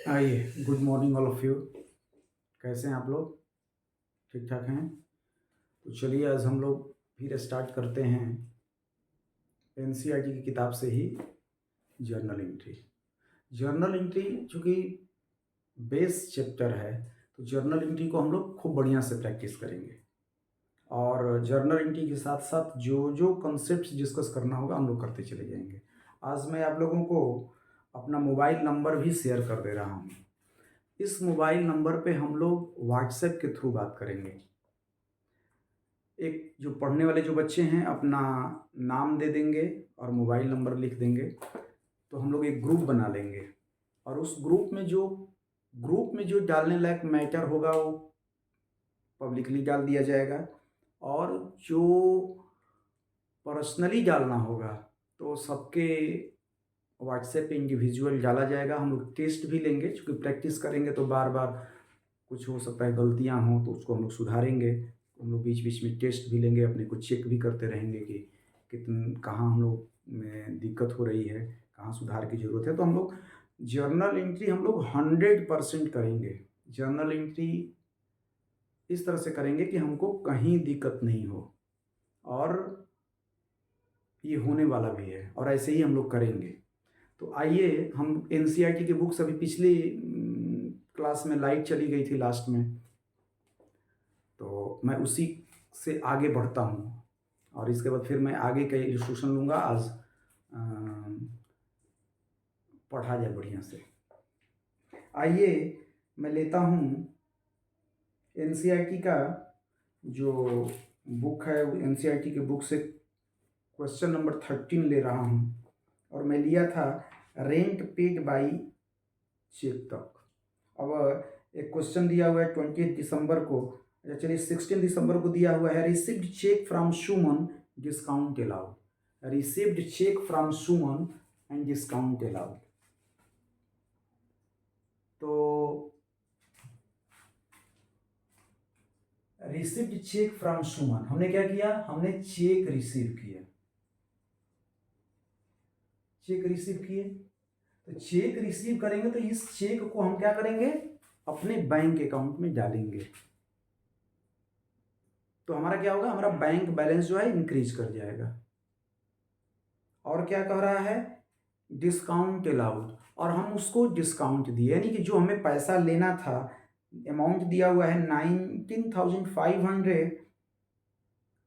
आइए, good morning all of you. कैसे हैं आप लोग? ठीक ठाक हैं? तो चलिए आज हम लोग फिर स्टार्ट करते हैं एनसीईआरटी की किताब से ही जर्नल एंट्री। जर्नल एंट्री चूँकि बेस चैप्टर है, तो जर्नल एंट्री को हम लोग खूब बढ़िया से प्रैक्टिस करेंगे और जर्नल एंट्री के साथ साथ जो जो कॉन्सेप्ट्स डिस्कस करना होगा हम लोग करते चले जाएंगे। आज मैं आप लोगों को अपना मोबाइल नंबर भी शेयर कर दे रहा हूँ। इस मोबाइल नंबर पे हम लोग व्हाट्सएप के थ्रू बात करेंगे। एक जो पढ़ने वाले जो बच्चे हैं अपना नाम दे देंगे और मोबाइल नंबर लिख देंगे, तो हम लोग एक ग्रुप बना लेंगे और उस ग्रुप में जो डालने लायक मैटर होगा वो पब्लिकली डाल दिया जाएगा और जो पर्सनली डालना होगा तो सबके व्हाट्सएप पे इंडिविजुअल डाला जाएगा। हम लोग टेस्ट भी लेंगे, चूँकि प्रैक्टिस करेंगे तो बार बार कुछ हो सकता है गलतियाँ हों तो उसको हम लोग सुधारेंगे। हम लोग बीच बीच में टेस्ट भी लेंगे, अपने को चेक भी करते रहेंगे कि कहाँ हम लोग में दिक्कत हो रही है, कहाँ सुधार की ज़रूरत है। तो हम लोग जर्नल एंट्री हम लोग 100% करेंगे। जर्नल एंट्री इस तरह से करेंगे कि हमको कहीं दिक्कत नहीं हो और ये होने वाला भी है और ऐसे ही हम लोग करेंगे। तो आइए हम एनसीईआरटी की बुक्स अभी पिछली क्लास में लाइट चली गई थी लास्ट में, तो मैं उसी से आगे बढ़ता हूँ और इसके बाद फिर मैं आगे का इलस्ट्रेशन लूँगा। आज पढ़ा जाए बढ़िया से। आइए मैं लेता हूँ एनसीईआरटी का जो बुक है, एनसीईआरटी के बुक से क्वेश्चन नंबर 13 ले रहा हूँ और मैं लिया था रेंट पेड बाई चेक तक। अब एक क्वेश्चन दिया हुआ है 20 दिसंबर को, चलिए 16 दिसंबर को दिया हुआ है, received cheque from Suman discount allowed. Received cheque from Suman and discount allowed. तो रिसीव्ड चेक फ्रॉम सुमन, हमने क्या किया? हमने चेक रिसीव किया, चेक रिसीव किए। तो चेक रिसीव करेंगे तो इस चेक को हम क्या करेंगे? अपने बैंक अकाउंट में डालेंगे। तो हमारा क्या होगा? हमारा बैंक बैलेंस जो है इंक्रीज कर जाएगा। और क्या कह रहा है? डिस्काउंट अलाउड, और हम उसको डिस्काउंट दिए, यानी कि जो हमें पैसा लेना था, अमाउंट दिया हुआ है 19,500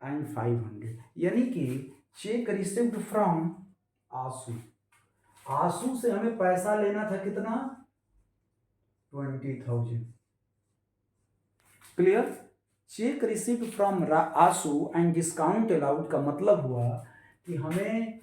एंड 500, यानी कि चेक रिसीव्ड फ्रॉम आंसू। आंसू से हमें पैसा लेना था कितना? 20,000। क्लियर? चेक रिसीव्ड फ्रॉम आंसू एंड डिस्काउंट अलाउड का मतलब हुआ कि हमें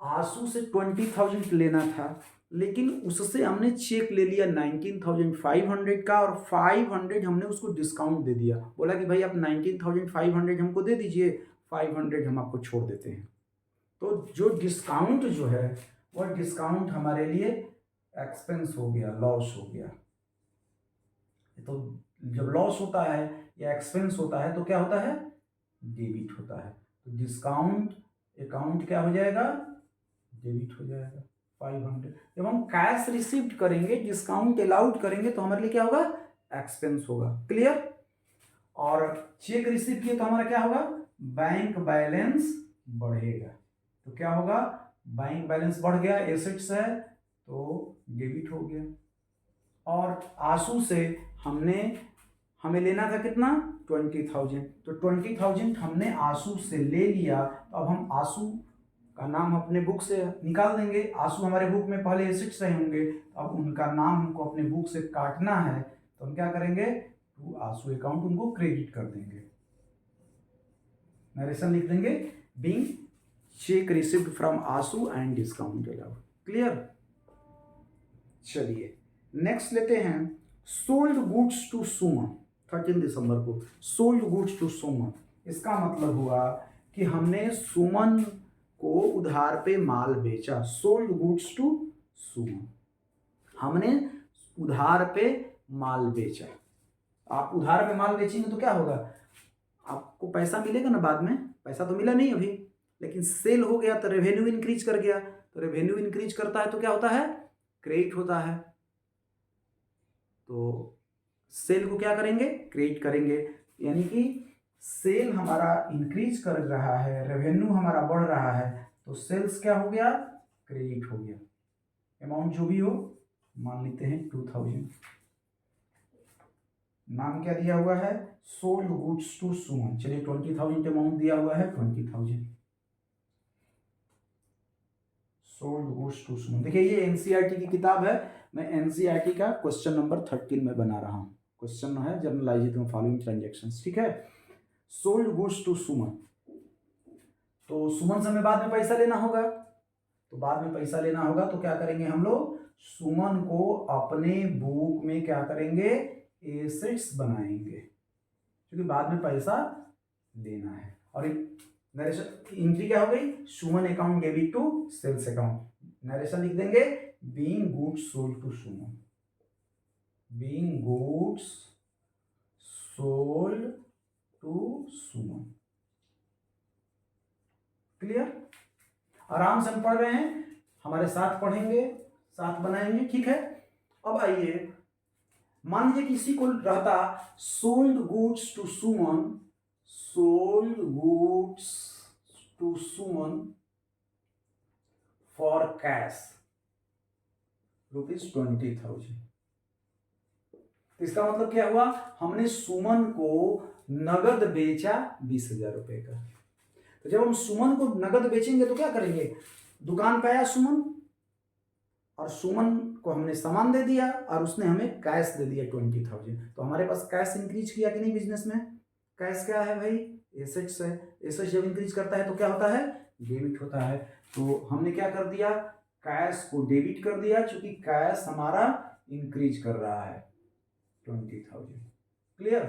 आंसू से 20,000 लेना था, लेकिन उससे हमने चेक ले लिया 19,500 का और 500 हमने उसको डिस्काउंट दे दिया। बोला कि भाई आप 19,500 हमको दे दीजिए, 500 हम आपको छोड़ देते हैं। तो जो डिस्काउंट जो है वह डिस्काउंट हमारे लिए एक्सपेंस हो गया, लॉस हो गया। तो जब लॉस होता है या एक्सपेंस होता है तो क्या होता है? डेबिट होता है। तो डिस्काउंट अकाउंट क्या हो जाएगा? डेबिट हो जाएगा 500। जब हम कैश रिसीव्ड करेंगे, डिस्काउंट अलाउड करेंगे तो हमारे लिए क्या होगा? एक्सपेंस होगा। क्लियर? और चेक रिसीव किए तो हमारा क्या होगा? बैंक बैलेंस बढ़ेगा। तो क्या होगा? बैंक बैलेंस बढ़ गया, एसेट्स है तो डेबिट हो गया। और आंसू से हमें लेना था कितना? 20,000। तो 20,000 हमने आंसू से ले लिया। तो अब हम आंसू का नाम अपने बुक से निकाल देंगे। आंसू हमारे बुक में पहले एसेट्स रहे होंगे, अब उनका नाम हमको अपने बुक से काटना है, तो हम क्या करेंगे? टू आंसू अकाउंट उनको क्रेडिट कर देंगे। नरेशन लिख देंगे, बीइंग चेक रिसीव्ड फ्रॉम आंसू एंड डिस्काउंट अलाउड। क्लियर? चलिए नेक्स्ट लेते हैं, सोल्ड गुड्स टू सुमन। 13 दिसंबर को सोल्ड गुड्स टू सुमन, इसका मतलब हुआ कि हमने सुमन को उधार पे माल बेचा। सोल्ड गुड्स टू सुमन, हमने उधार पे माल बेचा। आप उधार पे माल बेचेंगे तो क्या होगा? आपको पैसा मिलेगा ना बाद में। पैसा तो मिला नहीं अभी, लेकिन सेल हो गया तो रेवेन्यू इंक्रीज कर गया। तो रेवेन्यू इंक्रीज करता है तो क्या होता है? क्रेडिट होता है। तो सेल को क्या करेंगे, क्रिएट करेंगे, यानी कि सेल हमारा इंक्रीज कर रहा है, रेवेन्यू हमारा बढ़ रहा है, तो सेल्स क्या हो गया, क्रेडिट हो गया। अमाउंट जो भी हो मान लेते हैं 2000। नाम क्या दिया हुआ है, सोल्ड गुड्स टू सुमन। चलिए 20,000 अमाउंट दिया हुआ है, 20,000 सोल्ड गुड्स टू सुमन। देखिए ये एनसीईआरटी की किताब है, मैं एनसीईआरटी का क्वेश्चन नंबर 13 में बना रहा हूँ। क्वेश्चन है जर्नलाइजेशन फॉलोइंग ट्रांजैक्शंस, ठीक है। सोल्ड गुड्स टू सुमन, तो सुमन से हमें बाद में पैसा लेना होगा, तो बाद में पैसा लेना होगा तो क्या करेंगे हम लोग, सुमन को अपने बुक में क्या करेंगे, एसेट्स बनाएंगे, क्योंकि बाद में पैसा लेना है। और एंट्री क्या हो गई, Suman account debit to sales account. Narration लिख देंगे, being goods sold to Suman, being goods sold to Suman. Clear, आराम से हम पढ़ रहे हैं, हमारे साथ पढ़ेंगे, साथ बनाएंगे, ठीक है। अब आइए, मान लीजिए किसी को रहता sold goods to Suman, sold goods to Suman for cash ₹20,000। इसका मतलब क्या हुआ, हमने सुमन को नगद बेचा 20,000 रुपए का। तो जब हम सुमन को नगद बेचेंगे तो क्या करेंगे, दुकान पे आया सुमन और सुमन को हमने सामान दे दिया और उसने हमें कैश दे दिया 20,000, तो हमारे पास कैश इंक्रीज किया कि नहीं बिजनेस में। कैश क्या है भाई, एसेट्स है। एसेट्स जब इंक्रीज करता है तो क्या होता है, डेबिट होता है। तो हमने क्या कर दिया, कैश को डेबिट कर दिया, क्योंकि कैश हमारा इंक्रीज कर रहा है 20,000। Clear.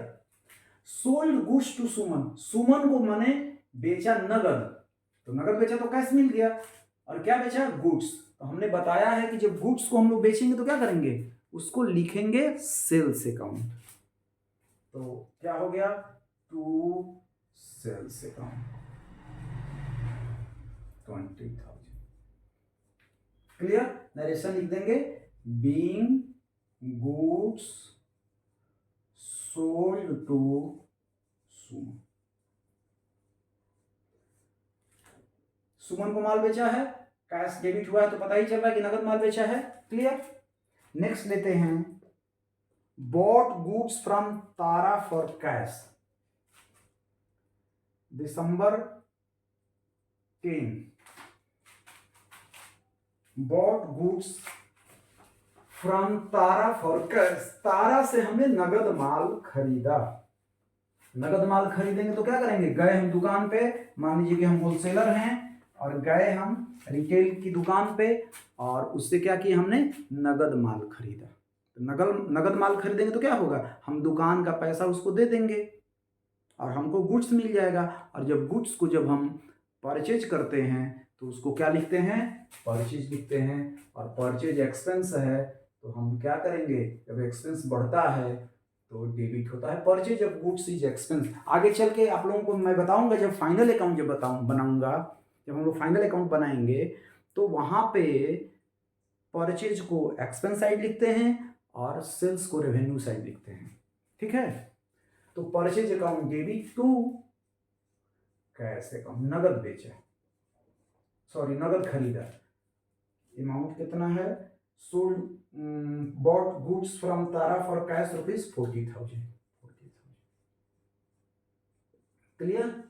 Sold goods to Suman, Suman को मैंने बेचा नगद, तो नगद बेचा तो कैश मिल गया, और क्या बेचा, गुड्स। तो हमने बताया है कि जब गुड्स को हम लोग बेचेंगे तो क्या करेंगे, उसको लिखेंगे सेल्स अकाउंट। तो क्या हो गया, to sales account 20,000। Clear. Narration लिख देंगे, being goods sold to Suman. Suman को माल बेचा है, कैश डेबिट हुआ है, तो पता ही चल रहा है कि नगद माल बेचा है। क्लियर। नेक्स्ट लेते हैं, bought goods from Tara for cash. दिसंबर 10, bought goods from Tara for cash. Tara से हमने नगद माल खरीदा। नगद माल खरीदेंगे तो क्या करेंगे, गए हम दुकान पे, मान लीजिए कि हम होलसेलर हैं और गए हम रिटेल की दुकान पे और उससे क्या किया, हमने नगद माल खरीदा। तो नगद माल खरीदेंगे तो क्या होगा, हम दुकान का पैसा उसको दे देंगे और हमको गुड्स मिल जाएगा। और जब गुड्स को जब हम परचेज करते हैं तो उसको क्या लिखते हैं, परचेज लिखते हैं। और परचेज एक्सपेंस है तो हम क्या करेंगे, जब एक्सपेंस बढ़ता है तो डेबिट होता है। Purchase of goods is expense. आगे चल के आप लोगों को मैं बताऊंगा, जब फाइनल अकाउंट जब बनाऊंगा, जब हम लोग फाइनल अकाउंट बनाएंगे तो वहां पे परचेज को एक्सपेंस साइड लिखते हैं और सेल्स को रेवेन्यू साइड लिखते हैं, ठीक है। तो purchase account debit to cash account, नगद बेचा, सॉरी नगद खरीदा। अमाउंट कितना है, sold bought goods from Tara for cash ₹40,000। Clear.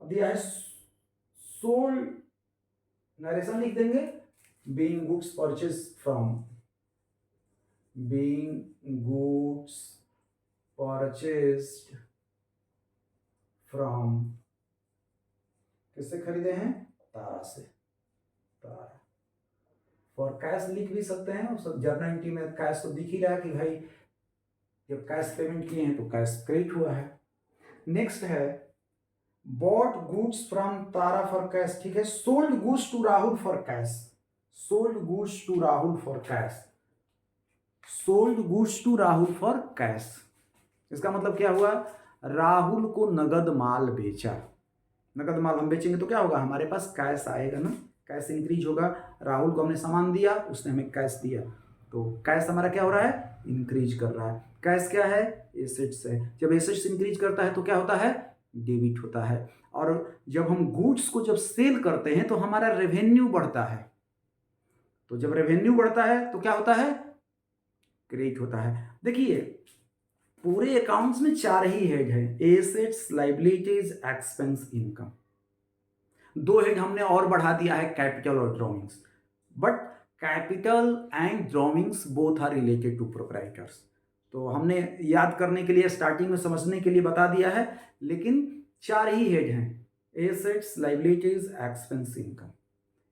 अब दिया है सोल्ड, नरेशन लिख देंगे, being goods purchase from, being goods purchased from, किससे खरीदे हैं, तारा से, तारा। फॉर कैश लिख भी सकते हैं, सब जर्नल एंट्री में कैश तो दिख ही रहा है कि भाई जब कैश पेमेंट किए हैं तो कैश क्रेडिट हुआ है। नेक्स्ट है bought goods from Tara for cash, ठीक है। Sold goods to Rahul for cash, sold goods to Rahul for cash, sold goods to Rahul for cash. इसका मतलब क्या हुआ, राहुल को नगद माल बेचा। नगद माल हम बेचेंगे तो क्या होगा, हमारे पास कैश आएगा ना, कैश इंक्रीज होगा। राहुल को हमने सामान दिया, उसने हमें कैश दिया। तो कैश हमारा क्या हो रहा है, इंक्रीज कर रहा है। कैश क्या है, एसेट्स है। जब एसेट्स इंक्रीज करता है तो क्या होता है, डेबिट होता है। और जब हम गुड्स को जब सेल करते हैं तो हमारा रेवेन्यू बढ़ता है। तो जब रेवेन्यू बढ़ता है तो क्या होता है, क्रेडिट होता है। देखिए पूरे अकाउंट्स में 4 ही हेड है, assets, liabilities, expense, income. 2 head हमने और बढ़ा दिया है, कैपिटल और drawings. But capital and drawings both are related to proprietors. तो हमने याद करने के लिए, स्टार्टिंग में समझने के लिए बता दिया है, लेकिन 4 ही हेड हैं, assets, liabilities, expense, income.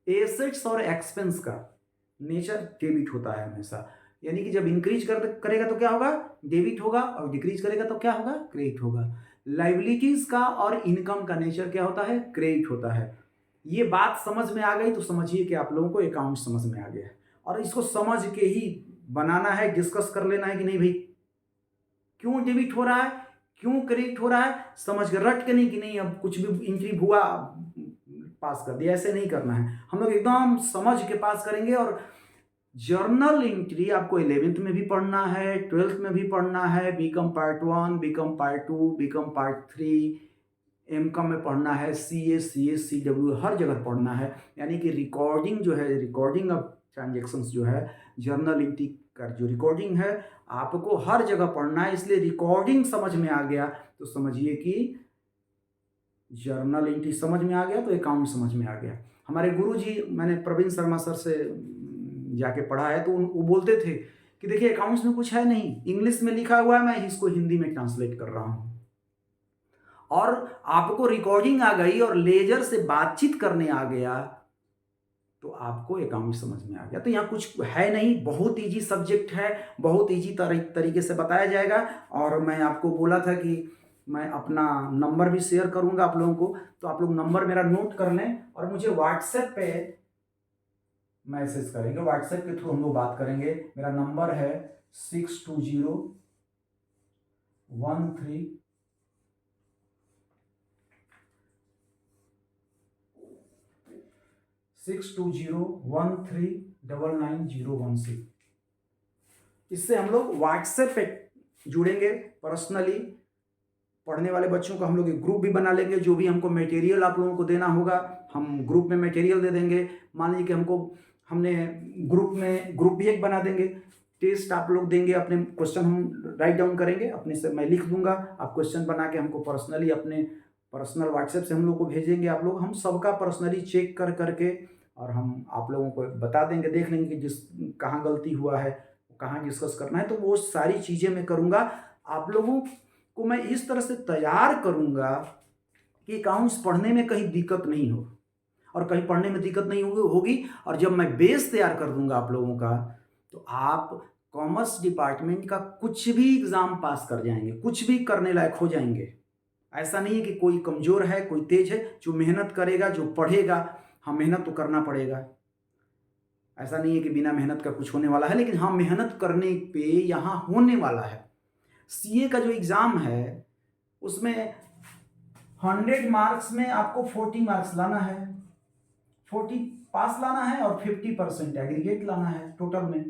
Assets और एक्सपेंस का नेचर डेबिट होता है हमेशा, यानी कि जब इंक्रीज करेगा तो क्या होगा, डेबिट होगा, और डिक्रीज करेगा तो क्या होगा, क्रेडिट होगा। लायबिलिटीज का और इनकम का नेचर क्या होता है, क्रेडिट होता है। ये बात समझ में आ गई तो समझिए कि आप लोगों को अकाउंट समझ में आ गया है। और इसको समझ के ही बनाना है, डिस्कस कर लेना है कि नहीं भाई क्यों डेबिट हो रहा है, क्यों क्रेडिट हो रहा है, समझ के रट के नहीं कि नहीं अब कुछ भी एंट्री हुआ पास कर दिया, ऐसे नहीं करना है। हम लोग एकदम समझ के पास करेंगे। और जर्नल एंट्री आपको 11th में भी पढ़ना है, 12th में भी पढ़ना है, BCom part 1, BCom part 2, BCom part 3, MCom में पढ़ना है, सीएस, सीएस, सीडब्ल्यू, हर जगह पढ़ना है। यानी कि रिकॉर्डिंग जो है, रिकॉर्डिंग ऑफ ट्रांजेक्शन्स जो है, जर्नल एंट्री का जो रिकॉर्डिंग है आपको हर जगह पढ़ना है। इसलिए रिकॉर्डिंग समझ में आ गया तो समझिए कि जर्नल एंट्री समझ में आ गया तो अकाउंट समझ में आ गया। हमारे गुरुजी, मैंने प्रवीण शर्मा सर से जाके पढ़ा है तो वो बोलते थे कि देखिए अकाउंट्स में कुछ है नहीं, इंग्लिश में लिखा हुआ है, मैं इसको हिंदी में ट्रांसलेट कर रहा हूँ। और आपको रिकॉर्डिंग आ गई और लेजर से बातचीत करने आ गया तो आपको अकाउंट समझ में आ गया। तो यहाँ कुछ है नहीं, बहुत इजी सब्जेक्ट है, बहुत इजी तरीके से बताया जाएगा। और मैं आपको बोला था कि मैं अपना नंबर भी शेयर करूंगा आप लोगों को, तो आप लोग नंबर मेरा नोट कर लें और मुझे व्हाट्सएप पे मैसेज करेंगे। व्हाट्सएप के थ्रू हम लोग बात करेंगे। मेरा नंबर है 6201399016। इससे हम लोग व्हाट्सएप पे जुड़ेंगे पर्सनली। पढ़ने वाले बच्चों का हम लोग एक ग्रुप भी बना लेंगे। जो भी हमको मटेरियल आप लोगों को देना होगा हम ग्रुप में मटेरियल दे देंगे। मान लीजिए कि हमने ग्रुप भी एक बना देंगे। टेस्ट आप लोग देंगे, अपने क्वेश्चन हम राइट डाउन करेंगे, अपने से मैं लिख दूंगा, आप क्वेश्चन बना के हमको पर्सनली अपने पर्सनल व्हाट्सएप से हम लोग को भेजेंगे। आप लोग हम सबका पर्सनली चेक करके और हम आप लोगों को बता देंगे, देख लेंगे कि कहाँ गलती हुआ है, कहाँ डिस्कस करना है। तो वो सारी चीज़ें मैं करूँगा। आप लोगों को मैं इस तरह से तैयार करूँगा कि अकाउंट्स पढ़ने में कहीं दिक्कत नहीं हो, और कहीं पढ़ने में दिक्कत नहीं होगी। और जब मैं बेस तैयार कर दूंगा आप लोगों का, तो आप कॉमर्स डिपार्टमेंट का कुछ भी एग्जाम पास कर जाएंगे, कुछ भी करने लायक हो जाएंगे। ऐसा नहीं है कि कोई कमजोर है, कोई तेज है। जो मेहनत करेगा, जो पढ़ेगा, हाँ मेहनत तो करना पड़ेगा। ऐसा नहीं है कि बिना मेहनत का कुछ होने वाला है, लेकिन हाँ मेहनत करने पे यहाँ होने वाला है। सीए का जो एग्जाम है उसमें 100 मार्क्स में आपको 40 मार्क्स लाना है, 40 पास लाना है और 50% एग्रीगेट लाना है टोटल में।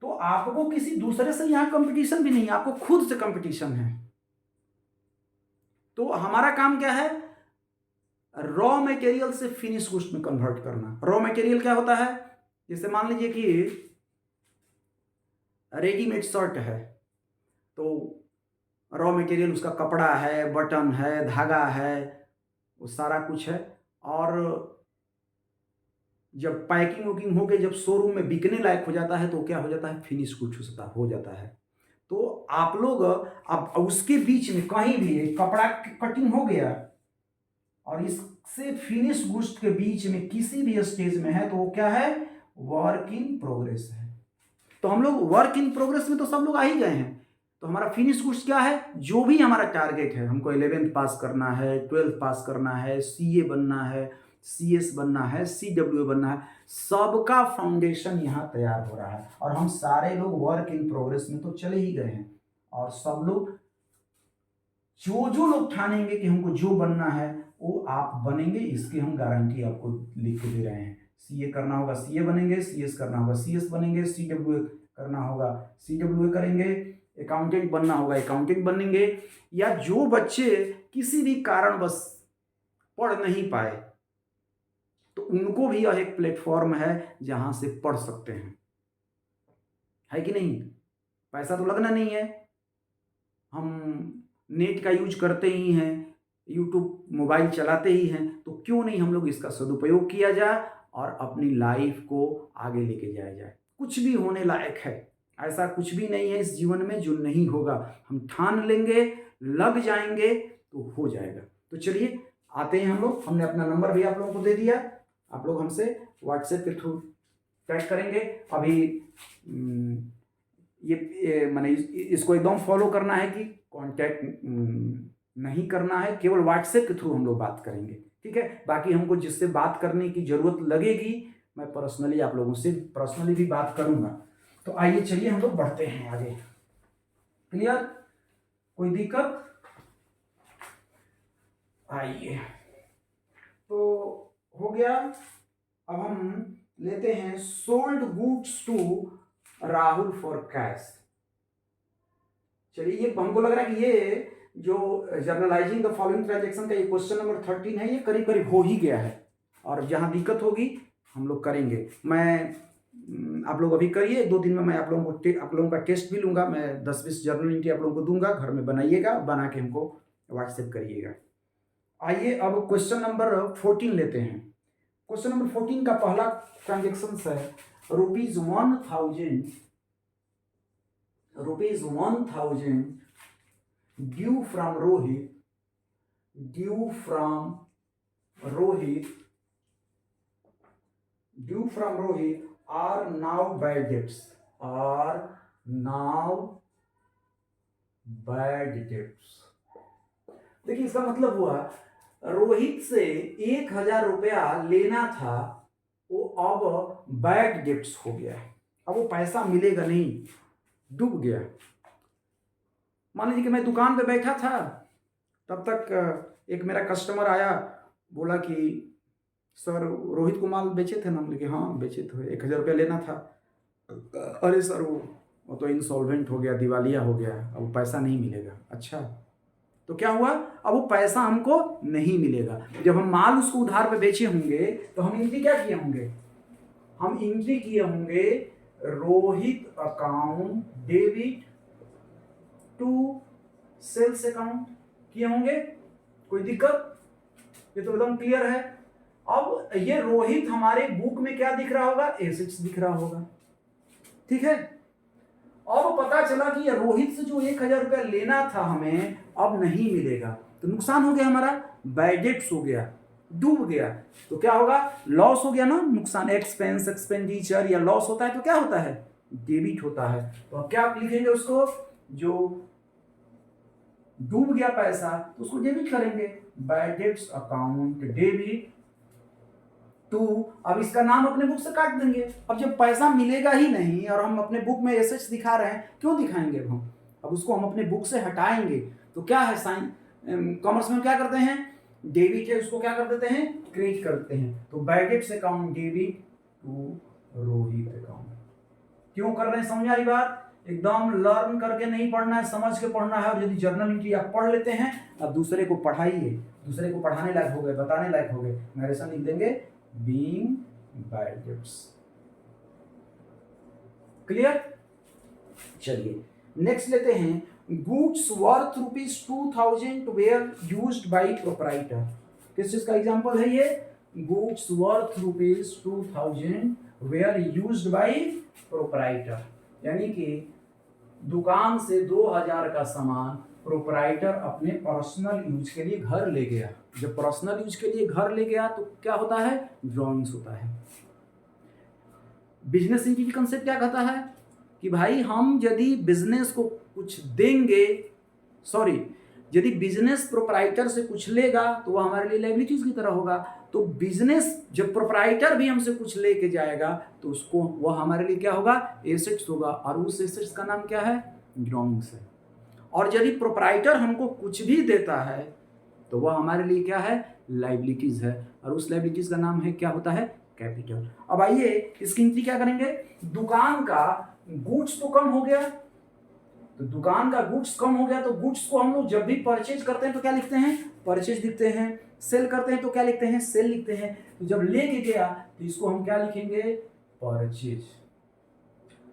तो आपको किसी दूसरे से यहाँ कंपटीशन भी नहीं, आपको खुद से कंपटीशन है। तो हमारा काम क्या है, रॉ मटेरियल से फिनिश गुड्स में कन्वर्ट करना। रॉ मटेरियल क्या होता है, जैसे मान लीजिए कि रेडीमेड शर्ट है, तो रॉ मटेरियल उसका कपड़ा है, बटन है, धागा है, वो सारा कुछ है। और जब पैकिंग वुकिंग हो के जब शोरूम में बिकने लायक हो जाता है तो क्या हो जाता है, फिनिश गुड्स हो जाता है। तो आप लोग अब उसके बीच में कहीं भी कपड़ा कटिंग हो गया और इससे फिनिश गुड्स के बीच में किसी भी स्टेज में है तो वो क्या है, वर्क इन प्रोग्रेस है। तो हम लोग वर्क इन प्रोग्रेस में तो सब लोग आ ही गए हैं। तो हमारा फिनिश गुड्स क्या है, जो भी हमारा टारगेट है, हमको 11th पास करना है, 12th पास करना है, सीए बनना है, सीएस बनना है, सीडब्ल्यू बनना है, सबका फाउंडेशन यहाँ तैयार हो रहा है। और हम सारे लोग वर्क इन प्रोग्रेस में तो चले ही गए हैं। और सब लोग जो लोग ठानेंगे कि हमको जो बनना है वो आप बनेंगे, इसकी हम गारंटी आपको लिख के दे रहे हैं। CA करना होगा CA बनेंगे, CS करना होगा CS बनेंगे, CWA करना होगा CWA करेंगे, अकाउंटेंट बनना होगा अकाउंटेंट बनेंगे। या जो बच्चे किसी भी कारणवश पढ़ नहीं पाए तो उनको भी यह एक प्लेटफॉर्म है जहां से पढ़ सकते हैं, है कि नहीं? पैसा तो लगना नहीं है, हम नेट का यूज करते ही हैं, यूट्यूब मोबाइल चलाते ही हैं, तो क्यों नहीं हम लोग इसका सदुपयोग किया जाए और अपनी लाइफ को आगे लेके जाया जाए। कुछ भी होने लायक है, ऐसा कुछ भी नहीं है इस जीवन में जो नहीं होगा। हम ठान लेंगे, लग जाएंगे तो हो जाएगा। तो चलिए आते हैं हम लोग। हमने अपना नंबर भी आप लोगों को दे दिया, आप लोग हमसे व्हाट्सएप के थ्रू चैट करेंगे। अभी ये मैंने इसको एकदम फॉलो करना है कि कांटेक्ट नहीं करना है, केवल व्हाट्सएप के थ्रू हम लोग बात करेंगे, ठीक है? बाकी हमको जिससे बात करने की ज़रूरत लगेगी मैं पर्सनली आप लोगों से पर्सनली भी बात करूंगा। तो आइए चलिए हम लोग बढ़ते हैं आगे। क्लियर? कोई दिक्कत? आइए, तो हो गया। अब हम लेते हैं sold goods to Rahul for cash. चलिए, ये हमको लग रहा है कि ये जो जर्नलाइजिंग द फॉलोइंग ट्रांजैक्शन का ये क्वेश्चन नंबर 13 है, ये करीब करीब हो ही गया है, और जहां दिक्कत होगी हम लोग करेंगे। आप लोग अभी करिए, 2 दिन में मैं आप लोगों का टेस्ट भी लूंगा। मैं 10-20 जर्नल एंट्री आप लोगों को दूंगा, घर में बनाइएगा, बना के हमको व्हाट्सएप करिएगा। आइए अब क्वेश्चन नंबर 14 लेते हैं। क्वेश्चन नंबर 14 का पहला ट्रांजेक्शन है ₹1000 due from Rohit are now bad debts, देखिए इसका मतलब हुआ रोहित से 1000 रुपया लेना था, वो अब बैड डेब्ट्स हो गया, अब वो पैसा मिलेगा नहीं, डूब गया। मान लीजिए कि मैं दुकान पे बैठा था, तब तक एक मेरा कस्टमर आया, बोला कि सर रोहित को माल बेचे थे ना? हम बोले हाँ बेचे थे, 1000 रुपया लेना था। अरे सर वो तो इंसॉल्वेंट हो गया, दिवालिया हो गया, अब वो पैसा नहीं मिलेगा। अच्छा, तो क्या हुआ? अब वो पैसा हमको नहीं मिलेगा। जब हम माल उसको उधार पे बेचे होंगे तो हम एंट्री क्या किए होंगे? हम एंट्री किए होंगे Rohit account debit to sales account किए होंगे। कोई दिक्कत? ये तो एकदम क्लियर है। अब ये रोहित हमारे बुक में क्या दिख रहा होगा? एसेट्स दिख रहा होगा, ठीक है? अब पता चला कि रोहित से जो 1000 रुपया लेना था हमें अब नहीं मिलेगा, तो नुकसान हो गया हमारा, बैड डेब्ट्स हो गया, डूब गया। तो क्या होगा? लॉस हो गया ना, नुकसान। एक्सपेंस, एक्सपेंडिचर या लॉस होता है तो क्या होता है? डेबिट होता है। तो अब क्या लिखेंगे उसको? जो डूब गया पैसा तो उसको डेबिट करेंगे, bad debts account debit to. अब इसका नाम अपने बुक से काट देंगे। अब जब पैसा मिलेगा ही नहीं और हम अपने बुक में एसेट्स दिखा रहे हैं, क्यों दिखाएंगे हम? अब उसको हम अपने बुक से हटाएंगे। तो क्या है, साइन कॉमर्स में क्या करते हैं? डेबिट है, उसको क्या कर देते हैं? क्रेडिट करते हैं। तो bad debts account debit to Rohit account. क्यों कर रहे हैं? समझ आ रही बात? एकदम लर्न करके नहीं पढ़ना है, समझ के पढ़ना है। और यदि जर्नल एंट्री आप पढ़ लेते हैं, अब दूसरे को पढ़ाइए, दूसरे को पढ़ाने लायक हो गए, बताने लायक हो गए। नरेशन लिख देंगे being bad debts। क्लियर? चलिए नेक्स्ट लेते हैं goods worth ₹2000 were used by proprietor. किस चीज का एग्जांपल है ये? Goods worth ₹2000 were used by proprietor, यानी कि दुकान से 2000 का सामान प्रोपराइटर अपने पर्सनल यूज के लिए घर ले गया। जब पर्सनल यूज के लिए घर ले गया तो क्या होता है? ड्रॉइंग्स होता है। बिजनेस एंटिटी कंसेप्ट क्या कहता है कि भाई हम यदि बिजनेस को कुछ देंगे, यदि बिजनेस प्रोपराइटर से कुछ लेगा तो वह हमारे लिए लायबिलिटीज की तरह होगा। तो बिजनेस जब प्रोपराइटर भी हमसे कुछ लेके जाएगा तो उसको वह हमारे लिए क्या होगा? एसेट्स होगा, और उस एसेट्स का नाम क्या है? ड्रॉइंग्स है। और यदि प्रोपराइटर हमको कुछ भी देता है तो वह हमारे लिए क्या है? लायबिलिटीज है, और उस लायबिलिटीज का नाम है क्या होता है? कैपिटल। अब आइए इसकी एंट्री क्या करेंगे, दुकान का गुड्स तो कम हो गया, तो दुकान का गुड्स कम हो गया, तो गुड्स को हम लोग जब भी परचेज करते हैं तो क्या लिखते हैं, परचेज लिखते हैं, सेल करते हैं तो क्या लिखते हैं, सेल लिखते हैं। तो जब लेके गया तो इसको हम क्या लिखेंगे, परचेज।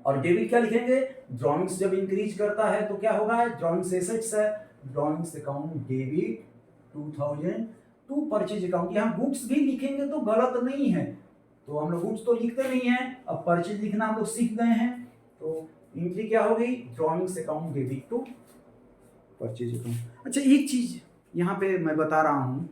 और डेबिट क्या लिखेंगे, ड्रॉइंग्स जब इंक्रीज करता है तो क्या होगा, ड्रॉइंग्स एसेट्स है, drawings account debit 2000 to purchase account. यहाँ गुड्स भी लिखेंगे तो गलत नहीं है, तो हम लोग गुड्स तो लिखते नहीं है, अब परचेज लिखना हम लोग सीख गए हैं। तो एंट्री क्या हो गई, drawings account debit to purchase account. अच्छा एक चीज यहाँ पे मैं बता रहा हूं,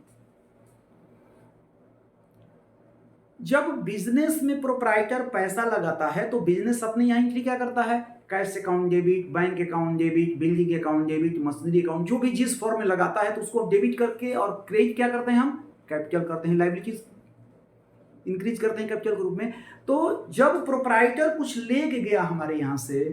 जब बिजनेस में प्रोप्राइटर पैसा लगाता है तो बिजनेस अपने यहाँ एंट्री क्या करता है, cash account debit, bank account debit, building account debit, machinery account, जो भी जिस फॉर्म में लगाता है तो उसको डेबिट करके और क्रेडिट क्या करते हैं, हम कैपिटल करते हैं, लायबिलिटीज इंक्रीज करते हैं कैपिटल के रूप में। तो जब प्रोप्राइटर कुछ ले गया हमारे यहाँ से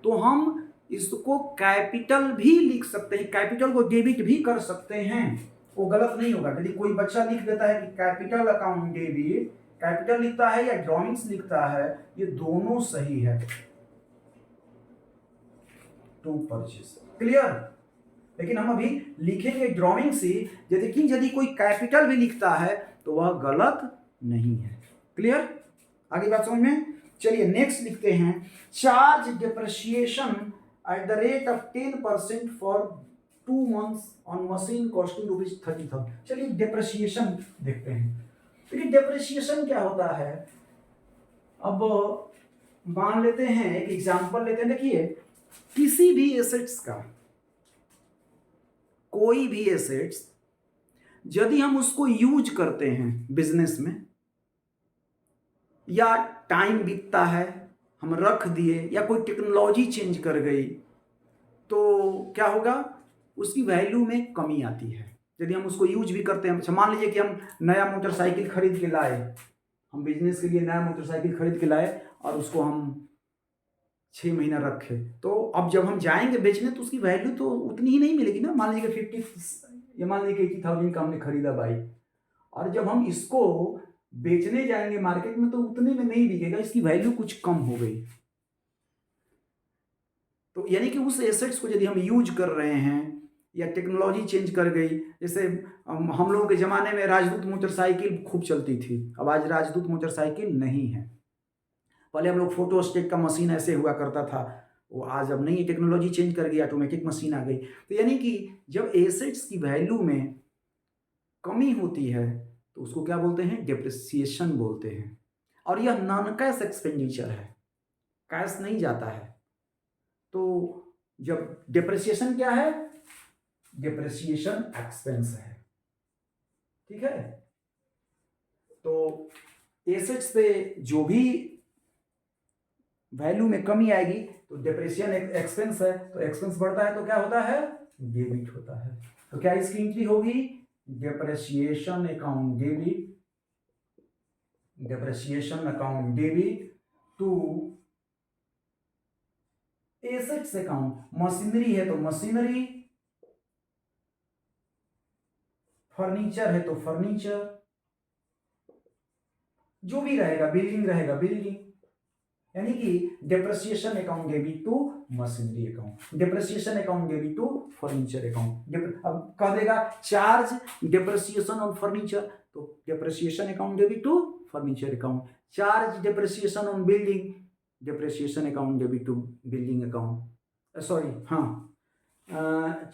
तो हम इसको कैपिटल भी लिख सकते हैं, कैपिटल को डेबिट भी कर सकते हैं, वो गलत नहीं होगा। यदि कोई बच्चा लिख देता है कि कैपिटल अकाउंट डेबिट, कैपिटल लिखता है या ड्रॉइंग्स लिखता है, ये दोनों सही है टू परचेज, क्लियर। लेकिन हम अभी लिखेंगे ड्रॉइंग्स ही, लेकिन यदि कोई कैपिटल भी लिखता है तो वह गलत नहीं है, क्लियर। आगे बात समझ में। चलिए नेक्स्ट लिखते हैं, charge depreciation at the rate of 10% for 2 months on machine costing ₹30,000। चलिए डिप्रिसिएशन देखते हैं। देखिए डिप्रिसिएशन क्या होता है, अब मान लेते हैं एक एग्जांपल लेते हैं। देखिए किसी भी एसेट्स का, कोई भी एसेट्स यदि हम उसको यूज करते हैं बिजनेस में, या टाइम बीतता है हम रख दिए, या कोई टेक्नोलॉजी चेंज कर गई, तो क्या होगा, उसकी वैल्यू में कमी आती है। यदि हम उसको यूज भी करते हैं, मान लीजिए कि हम नया मोटरसाइकिल खरीद के लाए, हम बिजनेस के लिए नया मोटरसाइकिल खरीद के लाए और उसको हम 6 महीना रखे, तो अब जब हम जाएंगे बेचने तो उसकी वैल्यू तो उतनी ही नहीं मिलेगी ना। मान लीजिए 80,000 का हमने खरीदा बाइक, और जब हम इसको बेचने जाएंगे मार्केट में तो उतने में नहीं बिकेगा, इसकी वैल्यू कुछ कम हो गई। तो यानी कि उस एसेट्स को यदि हम यूज कर रहे हैं या टेक्नोलॉजी चेंज कर गई, जैसे हम लोगों के ज़माने में राजदूत मोटरसाइकिल खूब चलती थी, अब आज राजदूत मोटरसाइकिल नहीं है। पहले हम लोग फोटोस्टेट का मशीन ऐसे हुआ करता था, वो आज अब नहीं, टेक्नोलॉजी चेंज कर गई, ऑटोमेटिक मशीन आ गई। तो यानी कि जब एसेट्स की वैल्यू में कमी होती है तो उसको क्या बोलते हैं, डिप्रिसिएशन बोलते हैं। और यह नॉन कैश एक्सपेंडिचर है, कैश नहीं जाता है। तो जब डिप्रिसिएशन क्या है, डिप्रिसिएशन एक्सपेंस है, ठीक है। तो एसेट्स पे जो भी वैल्यू में कमी आएगी तो डिप्रिसिएशन एक्सपेंस है, तो एक्सपेंस बढ़ता है तो क्या होता है, डेबिट होता है। तो क्या इसकी एंट्री होगी, depreciation account debit, depreciation account debit to assets account. Machinery है तो मशीनरी, फर्नीचर है तो फर्नीचर, जो भी रहेगा, बिल्डिंग रहेगा बिल्डिंग, यानी कि depreciation account debit to machinery account, depreciation account debit to furniture account. अब कह देगा चार्ज डिप्रिसिएशन ऑन फर्नीचर, तो depreciation account debit to furniture account. Charge depreciation on building, depreciation account debit to building account, sorry हाँ,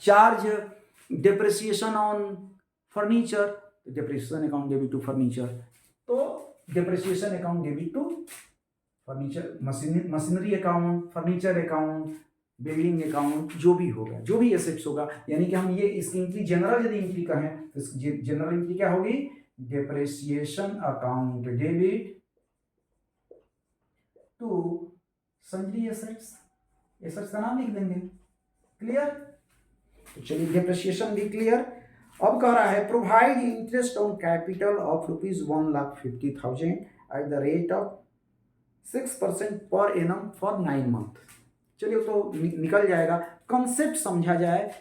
charge depreciation on furniture, depreciation account debit to furniture. तो depreciation account debit to furniture, machinery account, furniture account, building account, जो भी होगा, जो भी assets होगा, यानी कि हम ये इसकी एंट्री जनरल यदि एंट्री कहें तो जनरल एंट्री क्या होगी, depreciation account debit to sundry assets, assets का नाम लिख देंगे, क्लियर। तो चलिए डिप्रिसिएशन भी क्लियर। अब कह रहा है provide interest on capital of ₹1,50,000 at the rate of 6% per annum for 9 months। चलिए तो निकल जाएगा, कंसेप्ट समझा जाए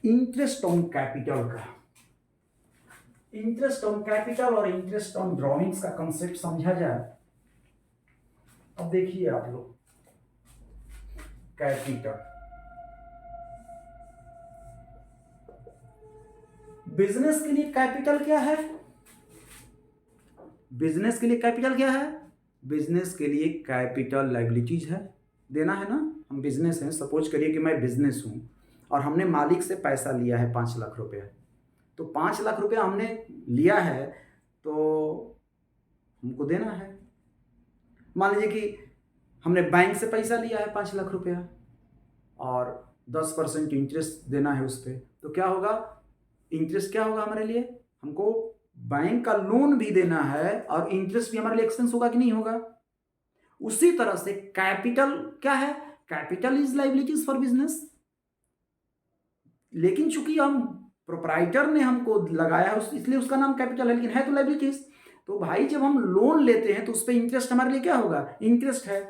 इंटरेस्ट ऑन कैपिटल का। इंटरेस्ट ऑन कैपिटल और इंटरेस्ट ऑन ड्रॉइंग्स का कंसेप्ट समझा जाए। अब देखिए आप लोग, कैपिटल, बिजनेस के लिए कैपिटल क्या है? बिजनेस के लिए कैपिटल क्या है? बिजनेस के लिए कैपिटल लायबिलिटीज है, देना है ना। हम बिजनेस हैं, सपोज करिए कि मैं बिजनेस हूं और हमने मालिक से पैसा लिया है 5 लाख रुपया, तो 5 लाख रुपया हमने लिया है तो हमको देना है। मान लीजिए कि हमने बैंक से पैसा लिया है 5 लाख रुपया और 10% इंटरेस्ट देना है उस पर, तो क्या होगा? इंटरेस्ट क्या होगा हमारे लिए? हमको बैंक का लोन भी देना है और इंटरेस्ट भी हमारे लिए एक्सपेंस होगा कि नहीं होगा? उसी तरह से कैपिटल क्या है? Capital is liabilities for business. लेकिन चूंकि हम प्रोप्राइटर ने हमको लगाया है इसलिए उसका नाम कैपिटल है, लेकिन है तो लायबिलिटीज। तो भाई जब हम लोन लेते हैं तो उस पर इंटरेस्ट हमारे लिए क्या होगा? इंटरेस्ट है।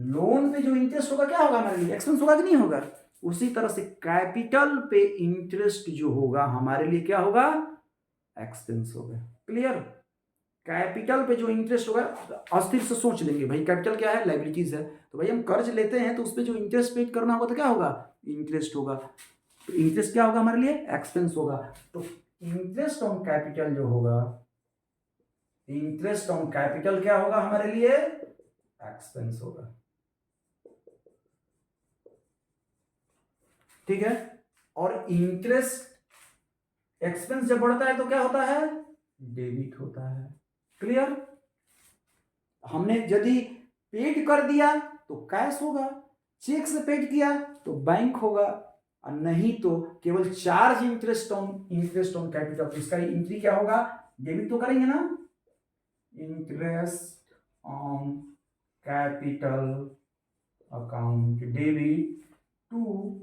लोन पे जो इंटरेस्ट होगा क्या होगा हमारे लिए? एक्सपेंस होगा कि नहीं होगा? उसी तरह से कैपिटल पे इंटरेस्ट जो होगा हमारे लिए क्या होगा? एक्सपेंस होगा। क्लियर? कैपिटल पे जो इंटरेस्ट होगा, अस्थिर से सोच लेंगे भाई, कैपिटल क्या है? लायबिलिटीज है। तो भाई हम कर्ज लेते हैं तो उस पर जो इंटरेस्ट पे करना होगा तो क्या होगा? इंटरेस्ट होगा। तो इंटरेस्ट क्या होगा हमारे लिए? एक्सपेंस होगा। तो इंटरेस्ट ऑन कैपिटल जो होगा, इंटरेस्ट ऑन कैपिटल क्या होगा हमारे लिए? एक्सपेंस होगा। ठीक है? और इंटरेस्ट एक्सपेंस जब बढ़ता है तो क्या होता है? डेबिट होता है। क्लियर? हमने यदि पेड कर दिया तो कैश होगा, चेक से पेड किया तो बैंक होगा, और नहीं तो केवल चार्ज इंटरेस्ट ऑन कैपिटल, तो इसका एंट्री क्या होगा? डेबिट तो करेंगे ना। Interest on capital account debit to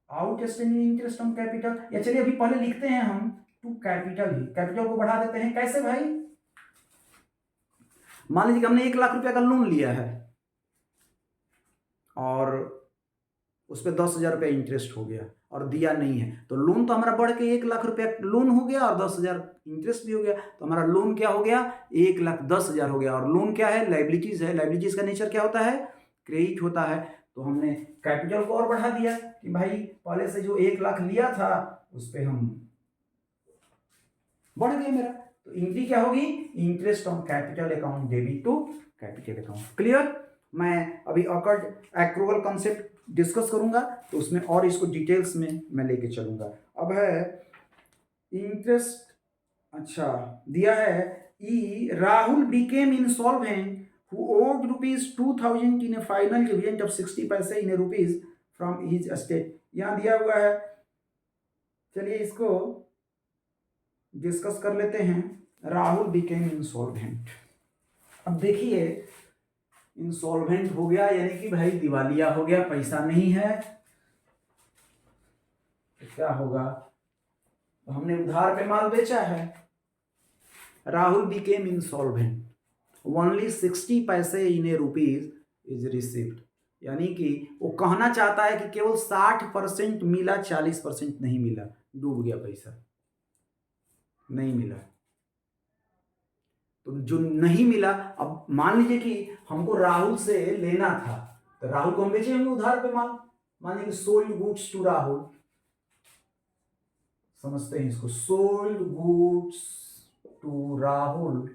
outstanding interest on capital. या चलिए अभी पहले लिखते हैं हम टू कैपिटल ही, कैपिटल को बढ़ा देते हैं। कैसे भाई? मान लीजिए कि हमने 1 लाख रुपया का लोन लिया है और उस पर 10,000 रुपया इंटरेस्ट हो गया और दिया नहीं है, तो लोन तो हमारा बढ़ के 1 लाख रुपया लोन हो गया और 10,000 इंटरेस्ट भी हो गया, तो हमारा लोन क्या हो गया? 1,10,000 हो गया। और लोन क्या है? लायबिलिटीज है। लायबिलिटीज का नेचर क्या होता है? क्रेडिट होता है। तो हमने कैपिटल को और बढ़ा दिया कि भाई पहले से जो 1 लाख लिया था उस पर हम बढ़ गया मेरा, तो एंट्री क्या होगी? Interest on capital account debit to capital account. Clear? मैं अभी अकॉर्ड एक्रूवल कॉन्सेप्ट डिस्कस करूंगा तो उसमें और इसको डिटेल्स में मैं लेके चलूंगा। अब है इंटरेस्ट, अच्छा दिया है E Rahul became insolvent who owed ₹2,000 in a final dividend of 60 पैसे in a rupees from his estate। यहां दिया हुआ है, चलिए इसको डिस्कस कर लेते हैं। Rahul became insolvent. अब देखिए इंसॉल्वेंट हो गया यानी कि भाई दिवालिया हो गया, पैसा नहीं है, तो क्या होगा? तो हमने उधार पे माल बेचा है। राहुल बिकेम इंसॉल्वेंट, ओनली 60 पैसे इन ए रुपीज इज रिसीव्ड, यानी कि वो कहना चाहता है कि केवल 60% मिला, 40% नहीं मिला, डूब गया पैसा, नहीं मिला। तो जो नहीं मिला, अब मान लीजिए कि हमको राहुल से लेना था, तो राहुल को हम बेचे होंगे उधार पे माल। मान लीजिए सोल्ड गुड्स टू राहुल, समझते हैं इसको, sold goods to Rahul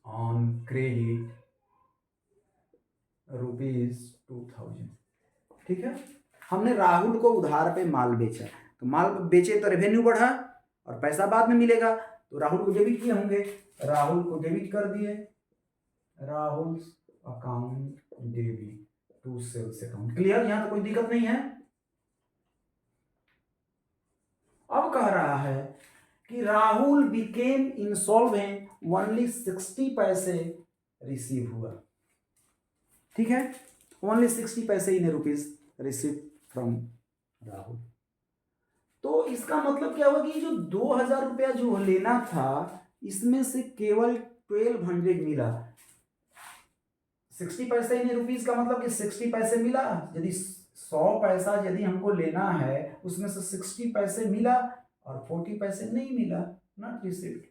on credit ₹2,000। ठीक है? हमने राहुल को उधार पे माल बेचा, तो माल बेचे तो रेवेन्यू बढ़ा और पैसा बाद में मिलेगा, तो राहुल को डेबिट किए होंगे, राहुल को डेबिट कर दिए, Rahul account debit to sales account. Clear? यहां तो कोई दिक्कत नहीं है। अब कह रहा है कि राहुल बिकेम इंसॉल्वेंट, ओनली 60 पैसे रिसीव हुआ। ठीक है? ओनली 60 पैसे in rupees receive from Rahul. तो इसका मतलब क्या हुआ कि जो 2,000 रुपया जो लेना था इसमें से केवल 1200 मिला। 60 पैसे इन रुपीज का मतलब कि 60 पैसे मिला। यदि 100 पैसा यदि हमको लेना है उसमें से 60 पैसे मिला और 40 पैसे नहीं मिला, नॉट रिसीव्ड।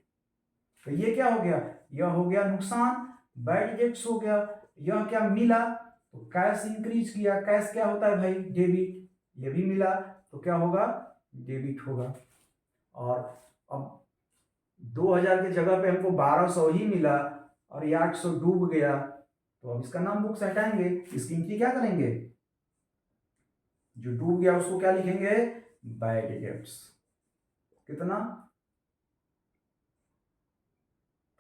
तो ये क्या हो गया, यह हो गया नुकसान, बैड डेट्स हो गया। यह क्या मिला, तो कैश इंक्रीज किया, कैश क्या होता है भाई, डेबिट, ये भी मिला तो क्या होगा, डेबिट होगा। और अब 2000 की जगह पे हमको 1200 ही मिला और ये 800 डूब गया, तो अब इसका नाम बुक से हटाएंगे, इसकी एंट्री क्या करेंगे, जो डूब गया उसको क्या लिखेंगे, बैड डेट्स। कितना,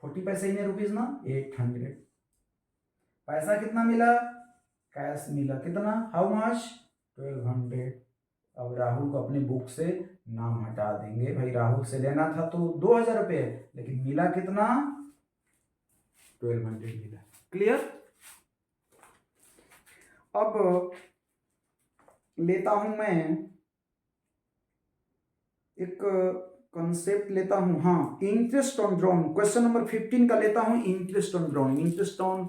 40 पैसे इन रुपीज ना, 800। पैसा कितना मिला, कैश मिला कितना, हाउ मच, 1200। अब राहुल को अपनी बुक से नाम हटा देंगे, भाई राहुल से लेना था तो 2000 रुपये, लेकिन मिला कितना, 1200 मिला। क्लियर। अब लेता हूं मैं एक कंसेप्ट लेता हूं, हाँ, interest on drawing, question number 15 का लेता हूं, interest on drawing. Interest on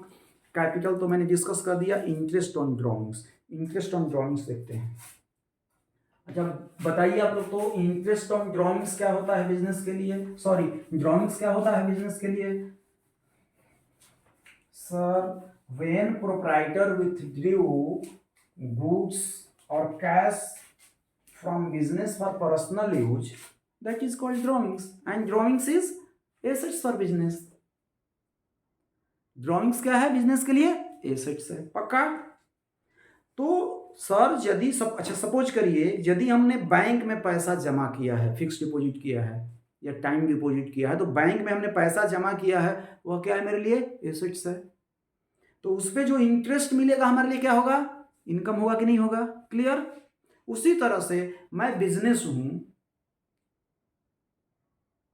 capital तो मैंने डिस्कस कर दिया, interest on drawings, interest on drawings देखते हैं। अच्छा बताइए आप लोग, तो इंटरेस्ट ऑन ड्रॉइंग्स क्या होता है बिजनेस के लिए, सॉरी ड्रॉइंग्स क्या होता है बिजनेस के लिए। Sir, when proprietor withdrew goods और cash from business for personal use, that is called drawings, and drawings is assets for business. Drawings क्या है बिजनेस के लिए, एसेट्स है, पक्का। तो सर यदि सब, अच्छा सपोज करिए यदि हमने बैंक में पैसा जमा किया है, फिक्स डिपॉजिट किया है या टाइम डिपॉजिट किया है, तो बैंक में हमने पैसा जमा किया है, वह क्या है मेरे लिए, एसेट्स है। तो उस पर जो इंटरेस्ट मिलेगा हमारे लिए क्या होगा, इनकम होगा कि नहीं होगा, क्लियर। उसी तरह से मैं बिजनेस हूं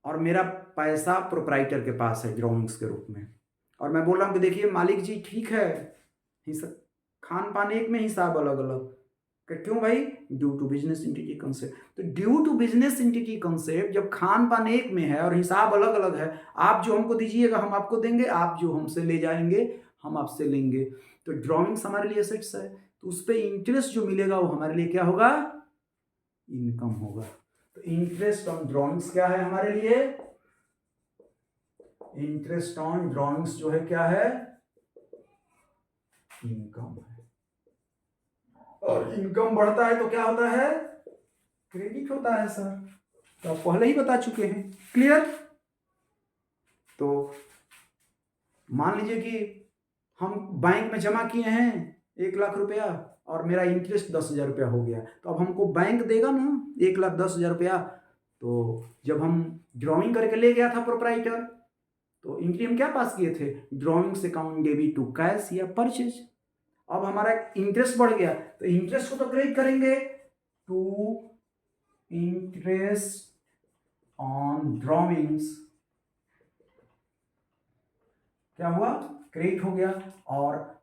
और मेरा पैसा प्रोप्राइटर के पास है ड्रॉइंग्स के रूप में, और मैं बोल रहा हूं कि देखिए मालिक जी ठीक है, खान पान एक में, हिसाब अलग अलग, क्यों भाई, due to business entity concept. तो due to business entity concept, जब खान पान एक में है और हिसाब अलग अलग है, आप जो हमको दीजिएगा हम आपको देंगे, आप जो हमसे ले जाएंगे हम आपसे लेंगे। तो ड्रॉइंग्स हमारे लिए एसेट्स है, तो उस पर इंटरेस्ट जो मिलेगा वो हमारे लिए क्या होगा, इनकम होगा। तो इंटरेस्ट ऑन ड्रॉइंग्स क्या है हमारे लिए, इंटरेस्ट ऑन ड्रॉइंग्स जो है क्या है, इनकम है। और इनकम बढ़ता है तो क्या होता है, क्रेडिट होता है सर, तो आप पहले ही बता चुके हैं, क्लियर। तो मान लीजिए कि हम बैंक में जमा किए हैं 1,00,000 रुपया और मेरा इंटरेस्ट 10,000 रुपया हो गया, तो अब हमको बैंक देगा ना 1,10,000 रुपया। तो जब हम ड्रॉइंग करके ले गया था प्रोप्राइटर, तो एंट्री हम क्या पास किए थे, drawings account debit to cash या परचेज। अब हमारा इंटरेस्ट बढ़ गया, तो इंटरेस्ट को तो क्रेडिट करेंगे टू इंटरेस्ट ऑन ड्रॉइंग्स, क्या हुआ, क्रेडिट हो गया, और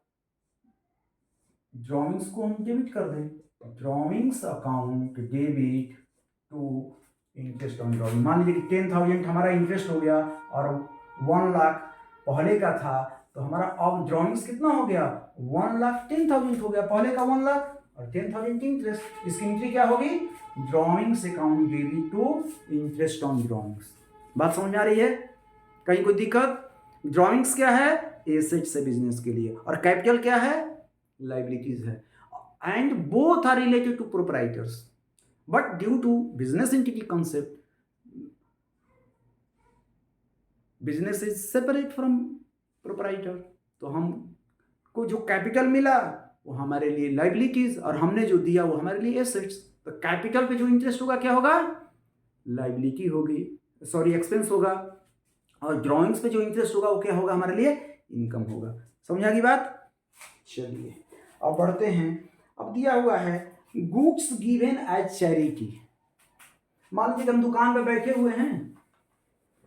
ड्रॉइंग्स को हम डेबिट कर दें, drawings account debit to interest on drawing. मान लीजिए कि 10,000 हमारा इंटरेस्ट हो गया और 1,00,000 पहले का था, तो हमारा अब ड्रॉइंग्स कितना हो गया, 1,10,000 हो गया, पहले का 1,00,000 और 10,000 इंटरेस्ट। इसकी एंट्री क्या होगी, drawings account debit to interest on drawings. बात समझ में आ रही है, कहीं कोई दिक्कत। ड्रॉइंग्स क्या है, एसेट्स है बिजनेस के लिए, और कैपिटल क्या है, लाइबिलिटीज है, and both are related to proprietors, but due to business entity concept business is separate from proprietor. तो हमको जो कैपिटल मिला वो हमारे लिए लाइबिलिटीज, और हमने जो दिया वो हमारे लिए एसेट्स। तो कैपिटल पे जो इंटरेस्ट होगा क्या होगा, लाइबिलिटी होगी, सॉरी एक्सपेंस होगा, और ड्रॉइंग्स पे जो इंटरेस्ट होगा वो क्या होगा, हमारे लिए इनकम होगा। समझा की बात। चलिए अब बढ़ते हैं। अब दिया हुआ है गुड्स गिवन एज चैरिटी। मान लीजिए हम दुकान पे बैठे हुए हैं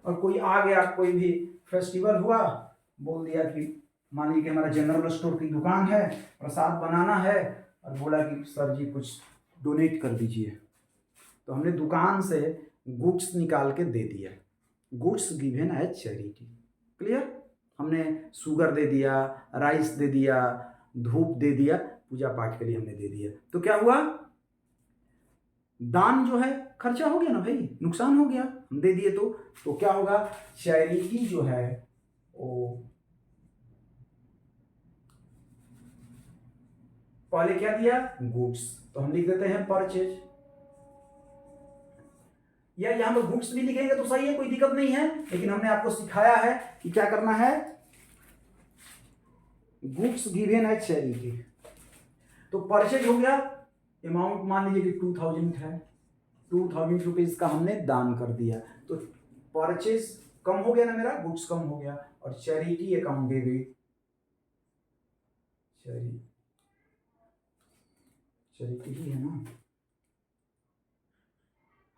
और कोई आ गया, कोई भी फेस्टिवल हुआ, बोल दिया कि मान लीजिए कि हमारा जनरल स्टोर की दुकान है, प्रसाद बनाना है, और बोला कि सर जी कुछ डोनेट कर दीजिए। तो हमने दुकान से गुड्स निकाल के दे दिया, goods given as charity, clear. हमने शुगर दे दिया, राइस दे दिया, धूप दे दिया, पूजा पाठ के लिए हमने दे दिया। तो क्या हुआ, दान जो है खर्चा हो गया ना भाई, नुकसान हो गया, हम दे दिए तो क्या होगा, चैरिटी जो है वो पहले क्या दिया, गुड्स, तो हम लिख देते हैं परचेज, या यहां पर गुड्स भी लिखेंगे तो सही है, कोई दिक्कत नहीं है, लेकिन हमने आपको सिखाया है कि क्या करना है, गुड्स गिवन एज चैरिटी। तो परचेज हो गया, अमाउंट मान लीजिए कि 2000 है, 2000 रुपीज का हमने दान कर दिया, तो परचेज कम हो गया ना मेरा, गुड्स कम हो गया, और चैरिटी अकाउंट डेबिट, चैरिटी ही है ना,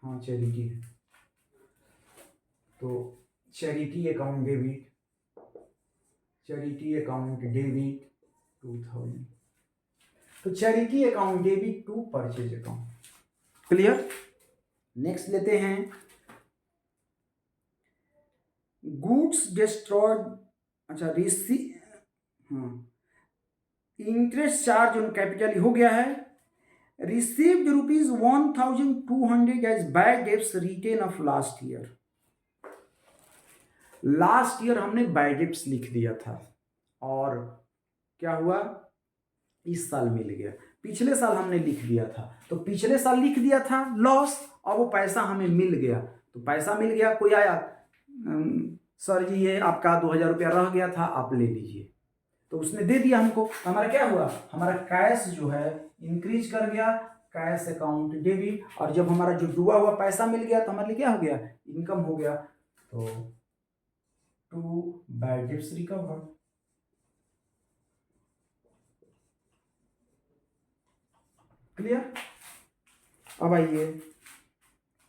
हाँ चैरिटी है, तो charity account debit, charity account debit 2000, तो charity account debit to purchase account, clear. Next लेते हैं गुड्स डिस्ट्रॉयड, अच्छा हाँ, इंटरेस्ट चार्ज ऑन कैपिटल हो गया है, received ₹1200 as bad debts written off last year, last year हमने बैड डेब्ट्स लिख दिया था, और क्या हुआ, इस साल मिल गया, पिछले साल हमने लिख दिया था, तो पिछले साल लिख दिया था लॉस, और वो पैसा हमें मिल गया, तो पैसा मिल गया, कोई आया सर जी ये आपका 2000 रुपया रह गया था, आप ले लीजिए, तो उसने दे दिया हमको, हमारा क्या हुआ, हमारा कैश जो है इंक्रीज कर गया, कैश अकाउंट डेबिट, और जब हमारा जो डूबा हुआ पैसा मिल गया तो हमारे लिए क्या हो गया, इनकम हो गया, तो to bad debts recovered. Clear. अब आइए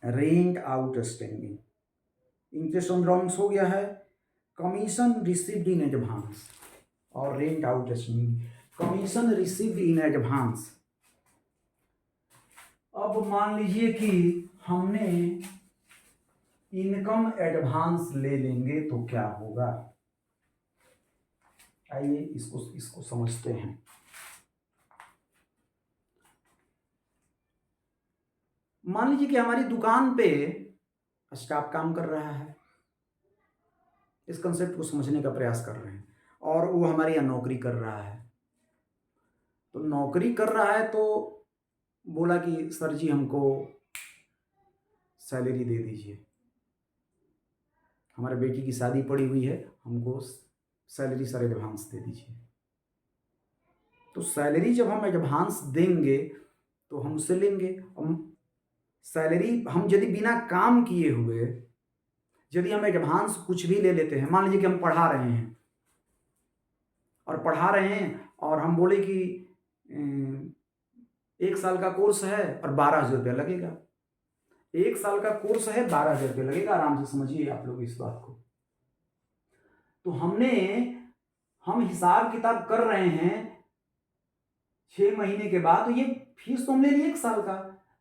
rent outstanding, interest on drawings हो गया है, कमीशन रिसीव्ड इन एडवांस, और rent outstanding, commission received in advance. अब मान लीजिए कि हमने इनकम एडवांस ले लेंगे तो क्या होगा, आइए इसको समझते हैं। मान लीजिए कि हमारी दुकान पे स्टाफ काम कर रहा है, इस कंसेप्ट को समझने का प्रयास कर रहे हैं, और वो हमारे यहाँ नौकरी कर रहा है, तो नौकरी कर रहा है तो बोला कि सर जी हमको सैलरी दे दीजिए, हमारे बेटी की शादी पड़ी हुई है, हमको सैलरी सर एडवांस दे दीजिए, तो सैलरी जब हम एडवांस देंगे तो हम उससे लेंगे, हम सैलरी हम यदि बिना काम किए हुए यदि हम एडवांस कुछ भी ले लेते हैं, मान लीजिए कि हम पढ़ा रहे हैं और हम बोले कि 1 साल का कोर्स है और 12,000 रुपया लगेगा, 1 साल का कोर्स है 12,000 रुपया लगेगा, आराम से समझिए आप लोग इस बात को, तो हम हिसाब किताब कर रहे हैं 6 महीने के बाद, तो ये फीस तो हम ले लिए 1 साल का,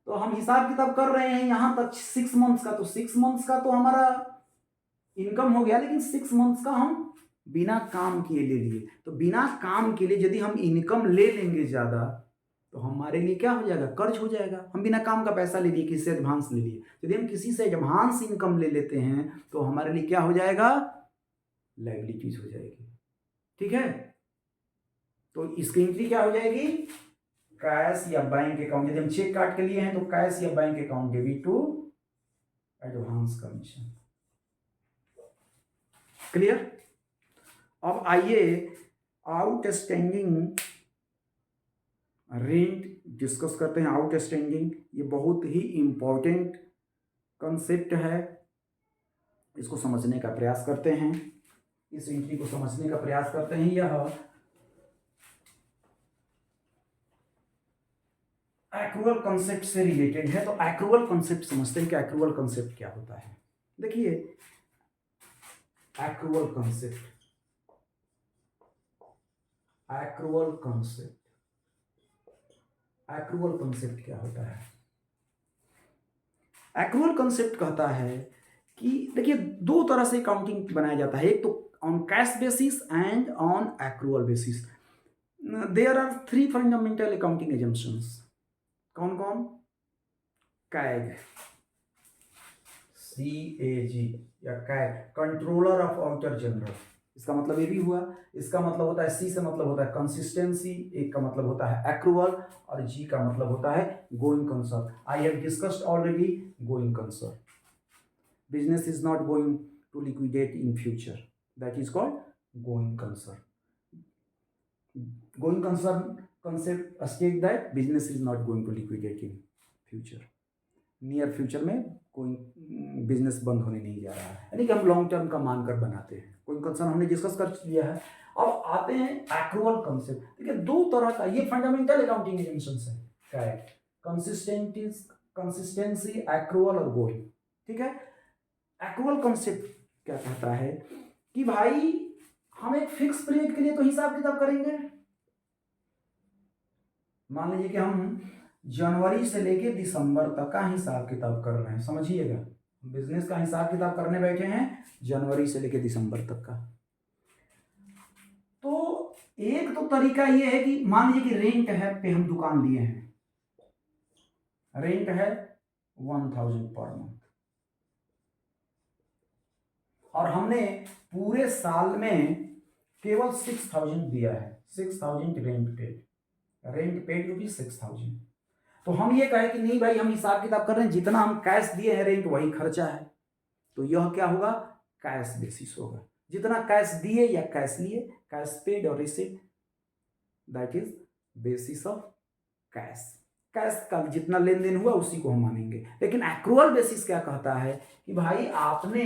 तो हम हिसाब किताब कर रहे हैं यहां तक 6 मंथ्स का, तो 6 मंथ्स का तो हमारा इनकम हो गया, लेकिन 6 मंथ्स का हम बिना काम किए ले लिए, तो बिना काम के लिए यदि हम इनकम ले लेंगे ज्यादा तो हमारे लिए क्या हो जाएगा, कर्ज हो जाएगा, हम बिना काम का पैसा ले लिए, किसी से एडवांस ले लिए, यदि हम किसी से एडवांस इनकम ले लेते हैं तो हमारे लिए क्या हो जाएगा, लायबिलिटीज हो जाएगी, ठीक है, तो इसकी एंट्री क्या हो जाएगी, कैश या बैंक अकाउंट, यदि हम चेक काट के लिए हैं तो कैश या bank account debit to advance commission, clear. अब आइए आउटस्टैंडिंग रेंट डिस्कस करते हैं, आउटस्टैंडिंग ये बहुत ही इंपॉर्टेंट कंसेप्ट है, इसको समझने का प्रयास करते हैं, इस एंट्री को समझने का प्रयास करते हैं, यह एक्रूअल कंसेप्ट से रिलेटेड है, तो एक्रूअल कंसेप्ट समझते हैं कि एक्रूअल कंसेप्ट क्या होता है। देखिए एक्रूअल कंसेप्ट क्या होता है, एक्रूअल कंसेप्ट कहता है कि देखिए 2 तरह से अकाउंटिंग बनाया जाता है, एक तो on cash basis and on accrual basis, there are 3 fundamental accounting assumptions, कौन कौन, कैग, CAG या CAG, controller of auditor general. इसका मतलब ये भी हुआ। इसका मतलब होता है C से मतलब होता है कंसिस्टेंसी, एक का मतलब होता है एक्रूअल और G का मतलब होता है going concern. I have discussed already going concern. Business is not going to liquidate in future, that is called going concern. Going concern concept state that business is not going to liquidate in future, near future में कोई business बंद होने नहीं जा रहा है, यानी कि हम लॉन्ग टर्म का मानकर बनाते हैं। कोई कंसर्न हमने डिस्कस कर लिया है। अब आते हैं एक्रूअल कंसेप्ट। देखिए दो तरह का, ये फंडामेंटल अकाउंटिंग एजम्पशंस है, क्या है, कंसिस्टेंसी, एक्रूअल और गोइंग। ठीक है, एक्रूअल कंसेप्ट क्या कहता है कि भाई हम एक फिक्स पीरियड के लिए तो हिसाब किताब करेंगे। मान लीजिए कि हम जनवरी से लेके दिसंबर तक का हिसाब किताब कर रहे हैं, समझिएगा, बिजनेस का हिसाब किताब करने बैठे हैं जनवरी से लेके दिसंबर तक का। तो एक तो तरीका ये है कि मान लीजिए कि रेंट है पे हम दुकान लिए हैं, रेंट है 1000 पर मंथ और हमने पूरे साल में केवल 6000 दिया है, 6000 रेंट पेड रुपीज 6000। तो हम ये कहें कि नहीं भाई हम हिसाब किताब कर रहे हैं, जितना हम कैश दिए हैं रेंट वही खर्चा है, तो यह क्या होगा, कैश बेसिस होगा। जितना कैश दिए या कैश लिए, कैश पेड और receipt, that is basis of cash. Cash का जितना लेन देन हुआ उसी को हम मानेंगे। लेकिन एक्रूअल बेसिस क्या कहता है कि भाई आपने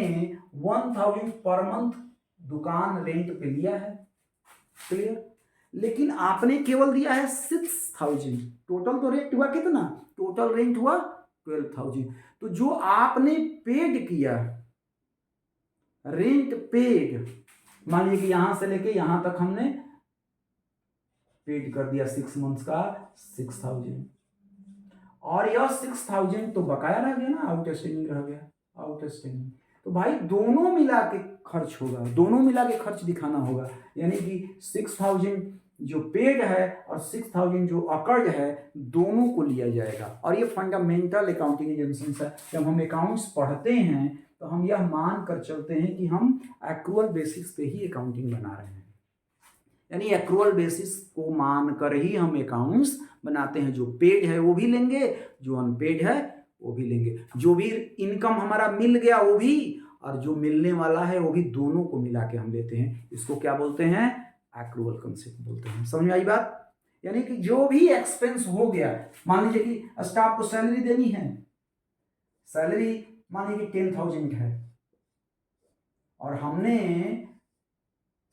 1000 पर मंथ दुकान रेंट पे लिया है, क्लियर, लेकिन आपने केवल दिया है 6000। टोटल तो रेंट हुआ कितना, टोटल रेंट हुआ 12000। तो जो आपने पेड किया, रेंट पेड, मान लीजिए कि यहां से लेके यहां तक हमने पेड कर दिया 6 मंथ्स का 6000, और यह 6000 तो बकाया रह गया ना, आउटस्टैंडिंग रह गया, आउटस्टैंडिंग। तो भाई दोनों मिला के खर्च होगा, दोनों मिला के खर्च दिखाना होगा, यानी कि 6000 जो पेड है और 6000 जो अकर्ड है, दोनों को लिया जाएगा। और ये फंडामेंटल अकाउंटिंग एजम्पशंस है। जब हम अकाउंट्स पढ़ते हैं तो हम यह मान कर चलते हैं कि हम एक्रूअल बेसिस पे ही अकाउंटिंग बना रहे हैं, यानी एक्रूअल बेसिस को मान कर ही हम अकाउंट्स बनाते हैं। जो पेड है वो भी लेंगे, जो अनपेड है वो भी लेंगे, जो भी इनकम हमारा मिल गया वो भी, और जो मिलने वाला है वो भी, दोनों को मिला के हम लेते हैं। इसको क्या बोलते हैं, एक्रूअल कंसेप्ट बोलते हैं। समझ में आई बात? यानी कि जो भी एक्सपेंस हो गया, मान लीजिए कि स्टाफ को सैलरी देनी है, सैलरी मान लीजिए 10,000 है और हमने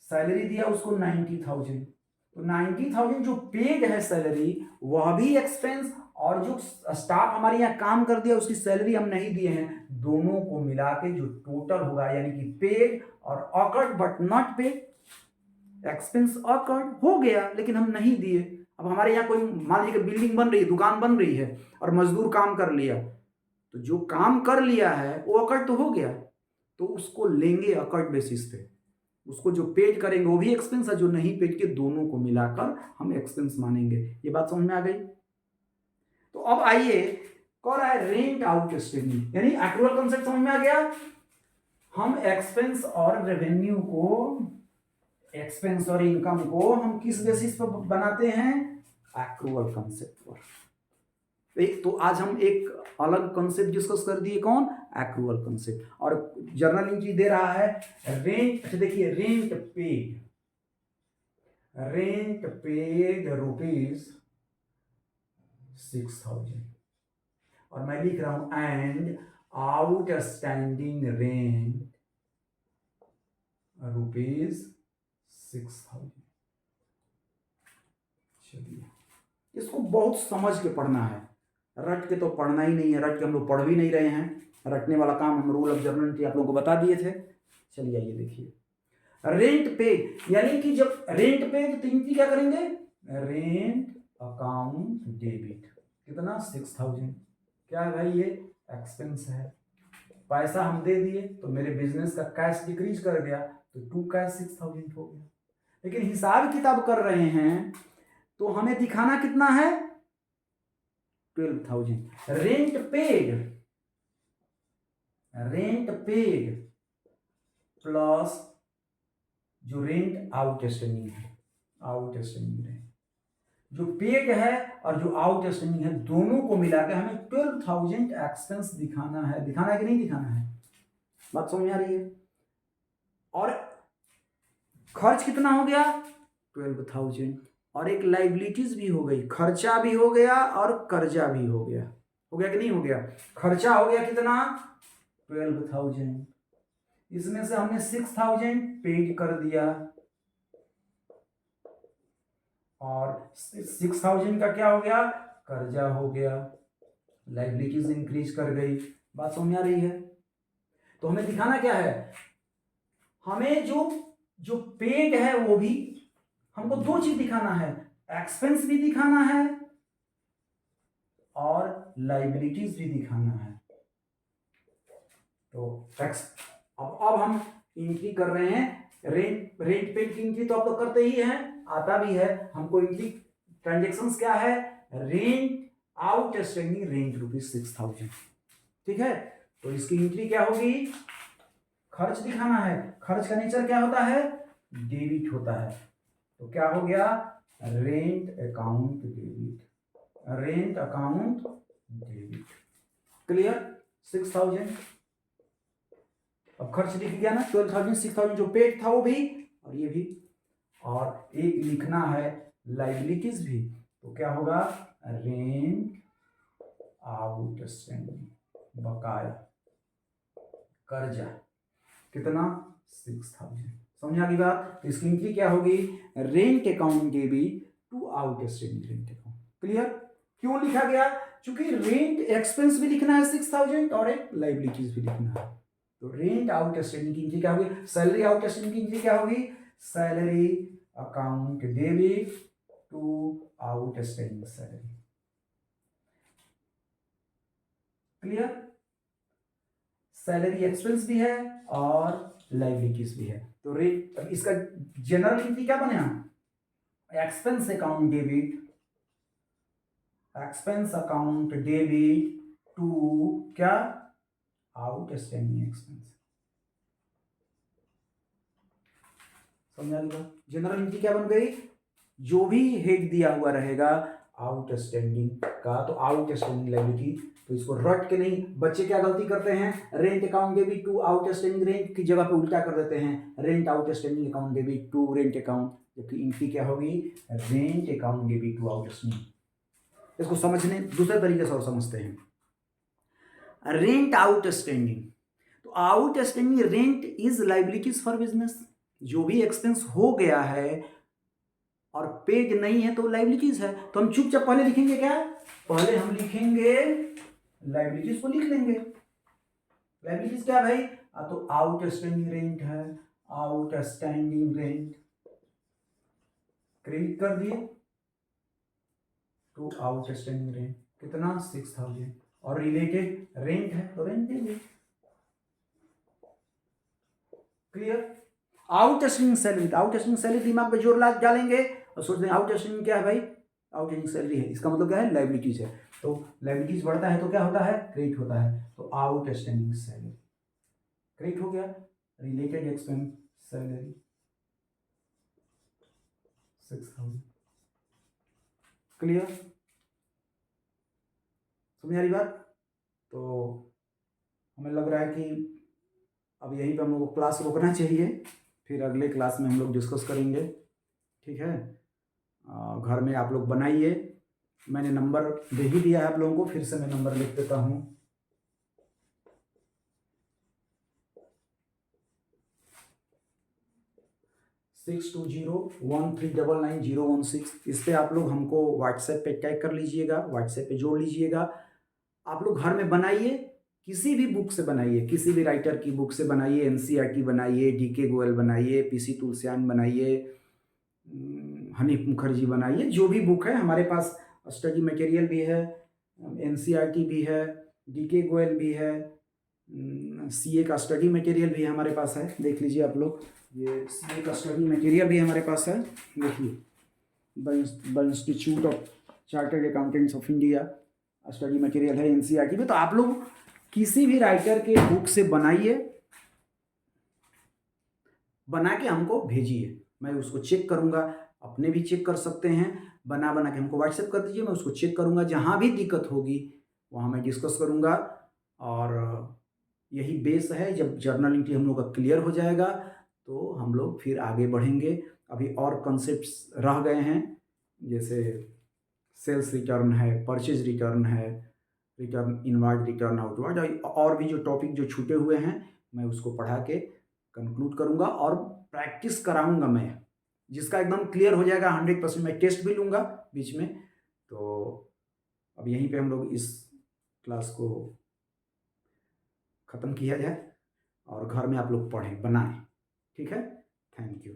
सैलरी दिया उसको 90,000, तो 90,000 जो पेड है सैलरी वह भी एक्सपेंस, और जो स्टाफ हमारे यहाँ काम कर दिया उसकी सैलरी हम नहीं दिए हैं, दोनों को मिला के जो टोटल होगा, यानी कि पेड और occurred but not paid, expense occurred हो गया लेकिन हम नहीं दिए। अब हमारे यहाँ कोई मान लीजिए बिल्डिंग बन रही है, दुकान बन रही है और मजदूर काम कर लिया, तो जो काम कर लिया है वो अकर्ड तो हो गया, तो उसको लेंगे अकर्ड बेसिस पे, उसको जो पेड करेंगे वो भी एक्सपेंस है, जो नहीं पेड के दोनों को मिलाकर हम एक्सपेंस मानेंगे। ये बात समझ में आ गई? तो अब आइए कौन है रेंट आउटस्टैंडिंग, यानी एक्रूअल कांसेप्ट समझ में आ गया। हम एक्सपेंस और रेवेन्यू को, एक्सपेंस और इनकम को हम किस बेसिस पर बनाते हैं, एक्रूअल कांसेप्ट पर। एक तो आज हम एक अलग कंसेप्ट डिस्कस कर दिए, कौन, एक्रूअल कंसेप्ट। और जर्नल एंट्री दे रहा है रेंट, अच्छा देखिए, रेंट पेड रुपीज 6000, और मैं लिख रहा हूं एंड आउटस्टैंडिंग रेंट रुपीज 6000। चलिए, इसको बहुत समझ के पढ़ना है, रट के तो पढ़ना ही नहीं है, रट के हम लोग पढ़ भी नहीं रहे हैं, रटने वाला काम हम रूल ऑफ जर्नल एंट्री आप लोगों को बता दिए थे। चलिए आइए देखिए, रेंट पे, यानी कि जब रेंट पे तो तीन क्या करेंगे, रेंट अकाउंट डेबिट, कितना 6000, क्या है भाई, ये एक्सपेंस है, पैसा हम दे दिए तो मेरे बिजनेस का कैश डिक्रीज कर गया, तो टू कैश 6000 हो गया। लेकिन हिसाब किताब कर रहे हैं तो हमें दिखाना कितना है, 12,000। रेंट पेड प्लस जो रेंट आउटस्टैंडिंग है, आउटस्टैंडिंग रेंट, जो पेड है और जो आउटस्टैंडिंग है, दोनों को मिलाकर हमें 12,000 एक्सपेंस दिखाना है। दिखाना है कि नहीं दिखाना है? बात समझ आ रही है? और खर्च कितना हो गया? 12,000। और एक लाइबिलिटीज भी हो गई, खर्चा भी हो गया और कर्जा भी हो गया। हो गया कि नहीं हो गया? खर्चा हो गया कितना? 12,000। इसमें से हमने 6,000 पेड कर दिया और 6,000 का क्या हो गया? कर्जा हो गया, लाइबिलिटीज इंक्रीज कर गई। बात समझ आ रही है? तो हमें दिखाना क्या है? हमें जो पेड है वो भी, हमको दो चीज दिखाना है, एक्सपेंस भी दिखाना है और लाइबिलिटीज भी दिखाना है। तो अब हम एंट्री कर रहे हैं। रेंट पेड की एंट्री तो आप लोग करते ही हैं, आता भी है हमको। एंट्री ट्रांजेक्शन्स क्या है? Rent outstanding rent ₹6,000। ठीक है, तो इसकी एंट्री क्या होगी? खर्च दिखाना है। खर्च का नेचर क्या होता है? डेबिट होता है। तो क्या हो गया? Rent account debit, rent account debit. Clear? 6,000। अब खर्च लिख गया ना, 12,000, 6,000 जो पेड था वो भी और ये भी। और एक लिखना है लाइबिलिटीज भी, तो क्या होगा? रेंट आउटस्टैंडिंग, बकाया, कर्जा कितना? 6,000। समझा की बात? तो इसकी एंट्री क्या होगी? Rent account debit to outstanding rent account. Clear? क्यों लिखा गया? क्योंकि रेंट एक्सपेंस भी लिखना है 6,000 और एक लाइबिलिटीज भी लिखना है। तो रेंट आउटस्टैंडिंग की एंट्री क्या होगी? सैलरी आउटस्टैंडिंग की एंट्री क्या होगी? Salary account debit to outstanding salary. Clear? Salary expense भी है और लाइबिलिटीज भी है। तो रेट इसका जनरल एंट्री क्या बनेगा? Expense account debit, expense account debit to क्या? Outstanding expense. समझा लीजिए? जनरल एंट्री क्या बन गई? जो भी हेड दिया हुआ रहेगा आउटस्टैंडिंग का, तो आउटस्टैंडिंग लायबिलिटी। तो इसको रट के नहीं, बच्चे क्या गलती करते हैं? Rent account debit to outstanding rent की जगह पे उल्टा कर देते हैं, rent outstanding account debit to rent account, जबकि एंट्री क्या होगी? Rent account debit to outstanding. इसको समझने दूसरे तरीके से और समझते हैं। रेंट आउटस्टैंडिंग, तो outstanding rent is liabilities for business. जो भी एक्सपेंस हो गया है और पेड नहीं है तो लाइबिलिटीज है। तो हम चुपचाप पहले लिखेंगे क्या? पहले हम लिखेंगे लाइबिलिटीज को लिख लेंगे। लाइबिलिटीज क्या भाई? तो आउटस्टैंडिंग रेंट है, आउटस्टैंडिंग रेंट क्रेडिट कर दिए टू आउटस्टैंडिंग रेंट कितना? 6,000। और रिलेटेड रेंट है तो रेंट देंगे। Clear? Outstanding salary, outstanding salary दिमाग में जोर डालेंगे और सोचते हैं आउटस्टैंडिंग क्या है भाई? आउटस्टैंडिंग सैलरी है, इसका मतलब क्या है? लाइबिलिटीज है। तो लाइबिलिटीज बढ़ता है तो क्या होता है? क्रेडिट होता है। तो आउटस्टैंडिंग सैलरी क्रेडिट हो गया, रिलेटेड एक्सपेंस सैलरी 6,000। क्लियर? समझ आ रही बात? तो हमें लग रहा है कि अब यहीं पे हम लोग को क्लास रोकना चाहिए, फिर अगले क्लास में हम लोग डिस्कस करेंगे। ठीक है? घर में आप लोग बनाइए। मैंने नंबर दे ही दिया है आप लोगों को, फिर से मैं नंबर लिख देता हूँ। 6201399016। इस पे आप लोग हमको व्हाट्सएप पे टैग कर लीजिएगा, व्हाट्सएप पे जोड़ लीजिएगा। आप लोग घर में बनाइए, किसी भी बुक से बनाइए, किसी भी राइटर की बुक से बनाइए, एनसीईआरटी बनाइए, डीके गोयल बनाइए, पीसी तुलसियान बनाइए, हनीफ मुखर्जी बनाइए, जो भी बुक है हमारे पास स्टडी मटेरियल भी है, एनसीईआरटी भी है, डीके गोयल भी है, सीए का स्टडी मटेरियल भी हमारे पास है। देख लीजिए आप लोग, ये सीए का स्टडी मटेरियल भी हमारे पास है। देखिए, the institute of chartered accountants of India, study material है एनसीईआरटी में। तो आप लोग किसी भी राइटर के बुक से बनाइए, बना के हमको भेजिए, मैं उसको चेक करूँगा। अपने भी चेक कर सकते हैं, बना के हमको व्हाट्सएप कर दीजिए, मैं उसको चेक करूँगा। जहाँ भी दिक्कत होगी वहाँ मैं डिस्कस करूँगा। और यही बेस है, जब जर्नल एंट्री हम लोग का क्लियर हो जाएगा तो हम लोग फिर आगे बढ़ेंगे। अभी और कॉन्सेप्ट्स रह गए हैं, जैसे सेल्स रिटर्न है, परचेज रिटर्न है, रिटर्न इनवार्ड, रिटर्न आउटवार्ड, और भी जो टॉपिक जो छूटे हुए हैं मैं उसको पढ़ा के कंक्लूड करूँगा और प्रैक्टिस कराऊँगा मैं, जिसका एकदम क्लियर हो जाएगा 100%। मैं टेस्ट भी लूँगा बीच में। तो अब यहीं पे हम लोग इस क्लास को ख़त्म किया जाए और घर में आप लोग पढ़ें, बनाएं। ठीक है, थैंक यू।